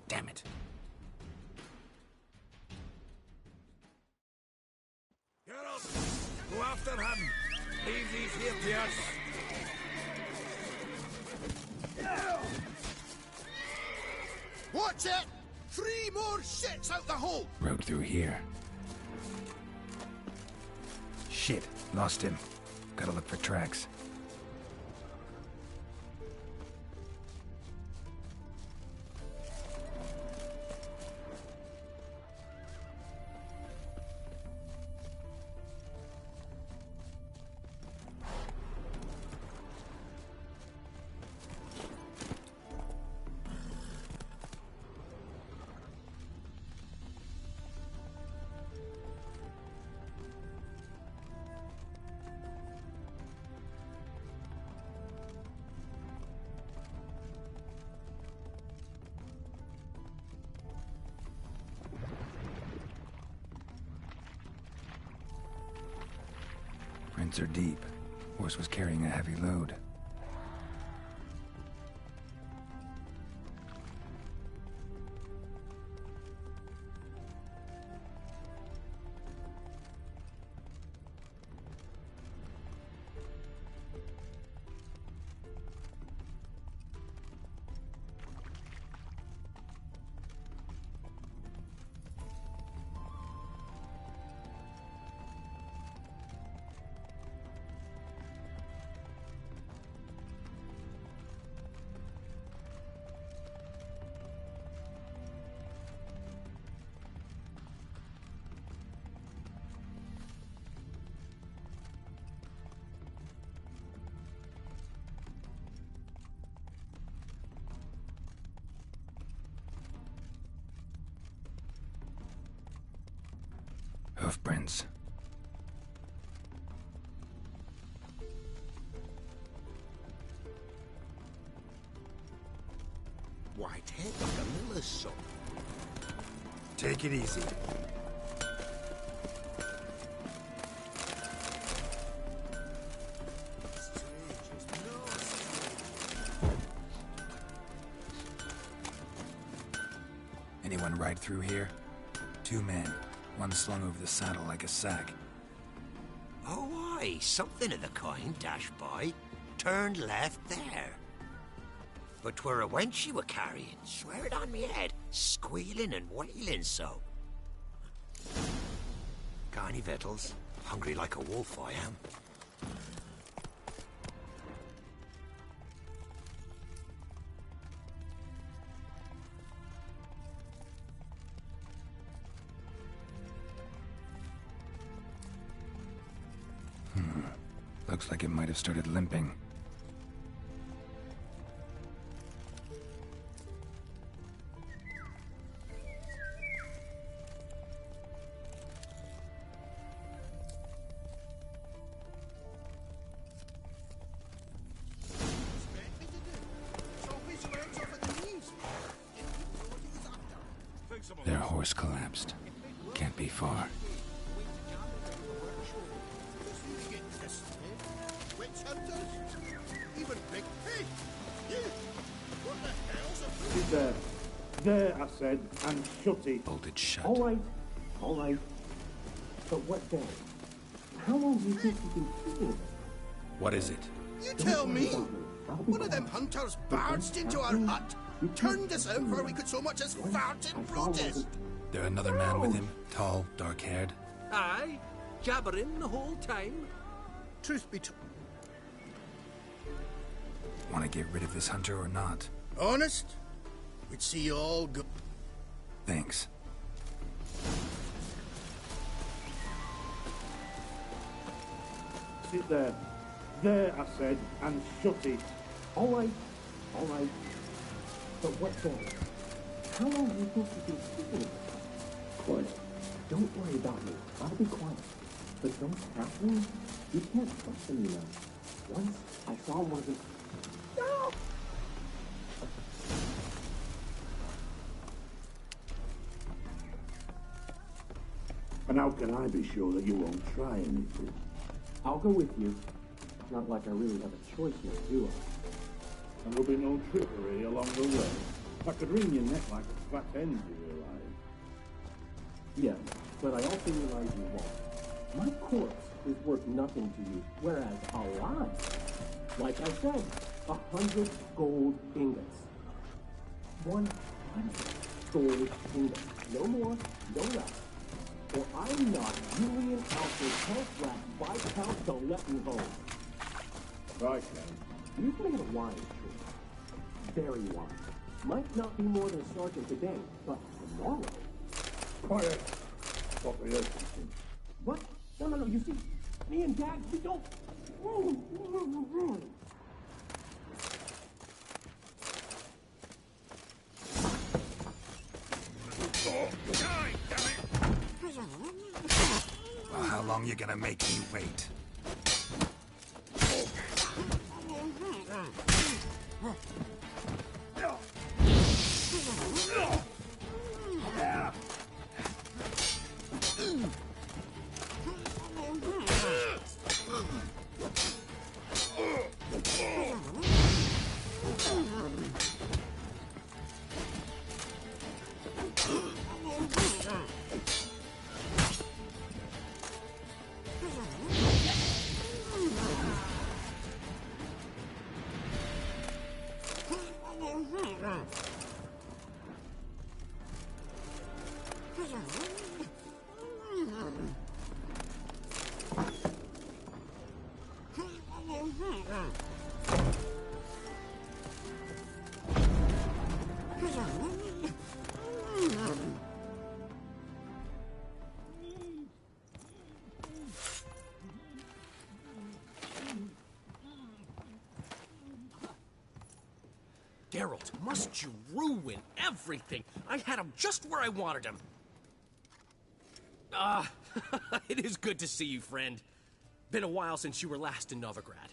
Damn it. Get up! Go after him! Leave these here to us! Watch it! 3 more shits out the hole! Road through here. Shit, lost him. Gotta look for tracks. Prints are deep. Horse was carrying a heavy load. Hoofprints. Whitehead like a miller's son. Take it easy. Anyone ride through here? 2 men. One slung over the saddle like a sack. Oh, aye, something of the kind dashed by. Turned left there. But 'twere a wench you were carrying, swear it on me head, squealing and wailing so. Got any victuals? Hungry like a wolf I am. Looks like it might have started limping. Their horse collapsed. Can't be far. There. There, I said, and shut it. Bolted shut. All right. But what then? How long do you think you can keep it? What is it? You tell me! One of them hunters barged into our hut, turned us out before we could so much as fart in protest. There another man with him? Tall, dark-haired? Aye, jabbering the whole time. Truth be told. Want to get rid of this hunter or not? Honest? We'd see you all go. Thanks. Sit there. There, I said, and shut it. All right. But what then? How long do you think you can keep it? Quiet. Don't worry about me. I'll be quiet. But don't tap me. You can't trust them, you know. Once I saw one of them. No! And how can I be sure that you won't try anything? I'll go with you. It's not like I really have a choice here, do I? And there'll be no trickery along the way. I could wring your neck like a fat hen, you realize? Yes, but I also realize you won't. My corpse is worth nothing to you, whereas alive, like I said, 100 gold ingots. 100 gold ingots. No more, no less. Or I'm not Julian Alfred health-wrapped Viscount Galeton home. Right, Ken. You've made a wise choice. Very wise. Might not be more than a sergeant today, but tomorrow. Quiet. What were you thinking? What? No, you see, me and Dad, we don't... Well, how long you gonna make me wait? Geralt, must you ruin everything? I had him just where I wanted him. It is good to see you, friend. Been a while since you were last in Novigrad.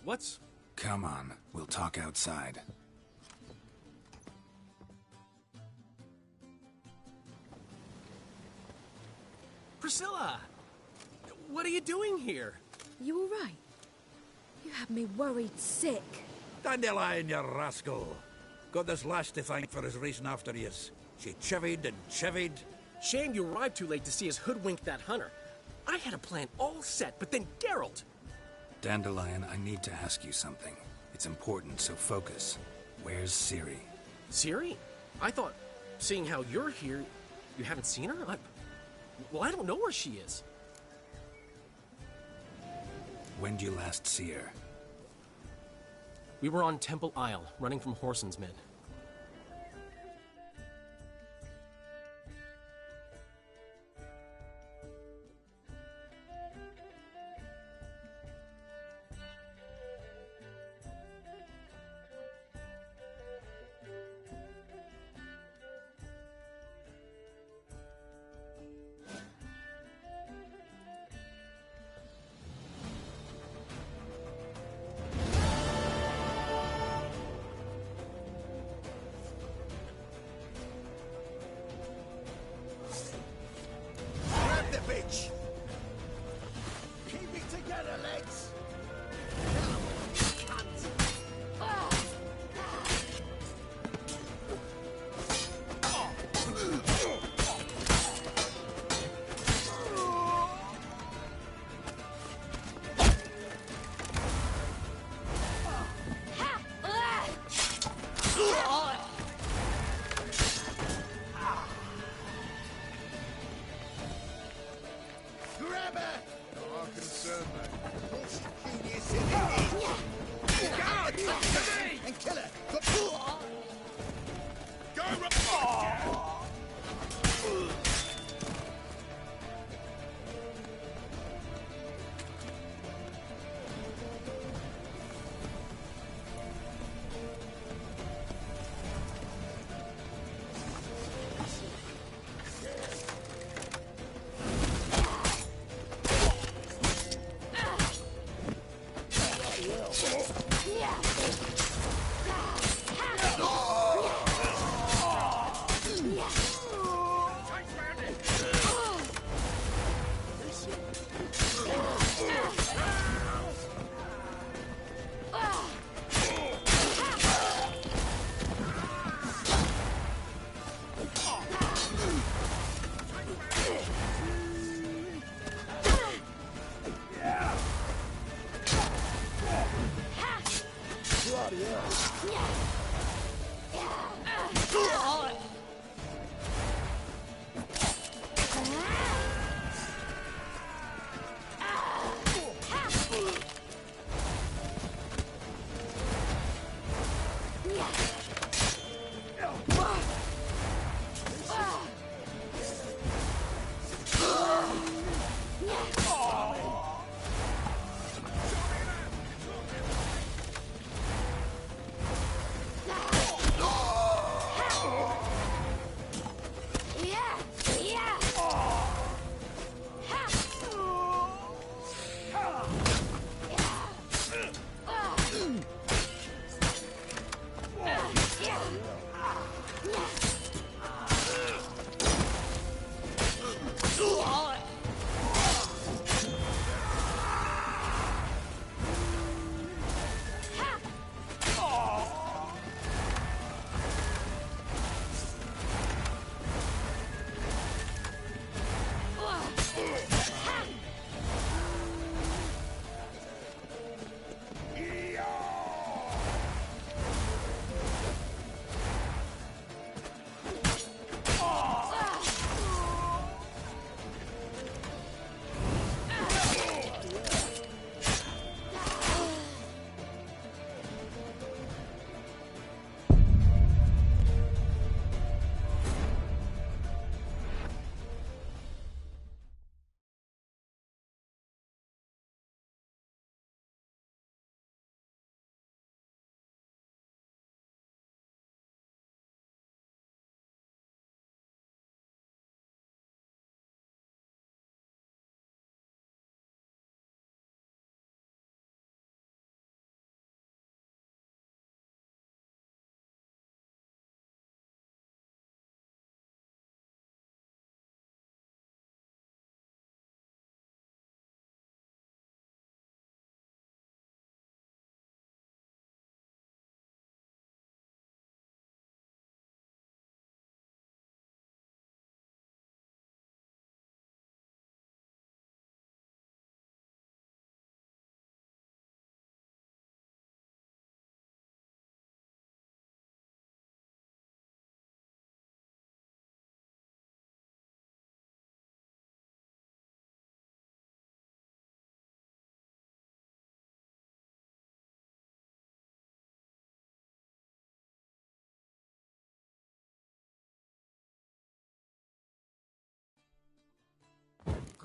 What's... Come on, we'll talk outside. Priscilla! What are you doing here? You all right? You had me worried sick. Dandelion, you rascal. Got this lass to thank for his racing after yous. She chivied and chivied. Shame you arrived too late to see us hoodwink that hunter. I had a plan all set, but then Geralt... Dandelion, I need to ask you something. It's important, so focus. Where's Ciri? Ciri? I thought, seeing how you're here, you haven't seen her? Well, I don't know where she is. When did you last see her? We were on Temple Isle, running from Whoreson's men.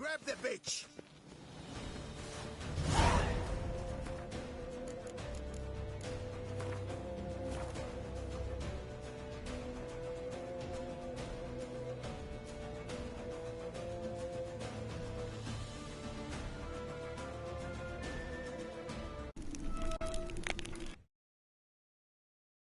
Grab the bitch!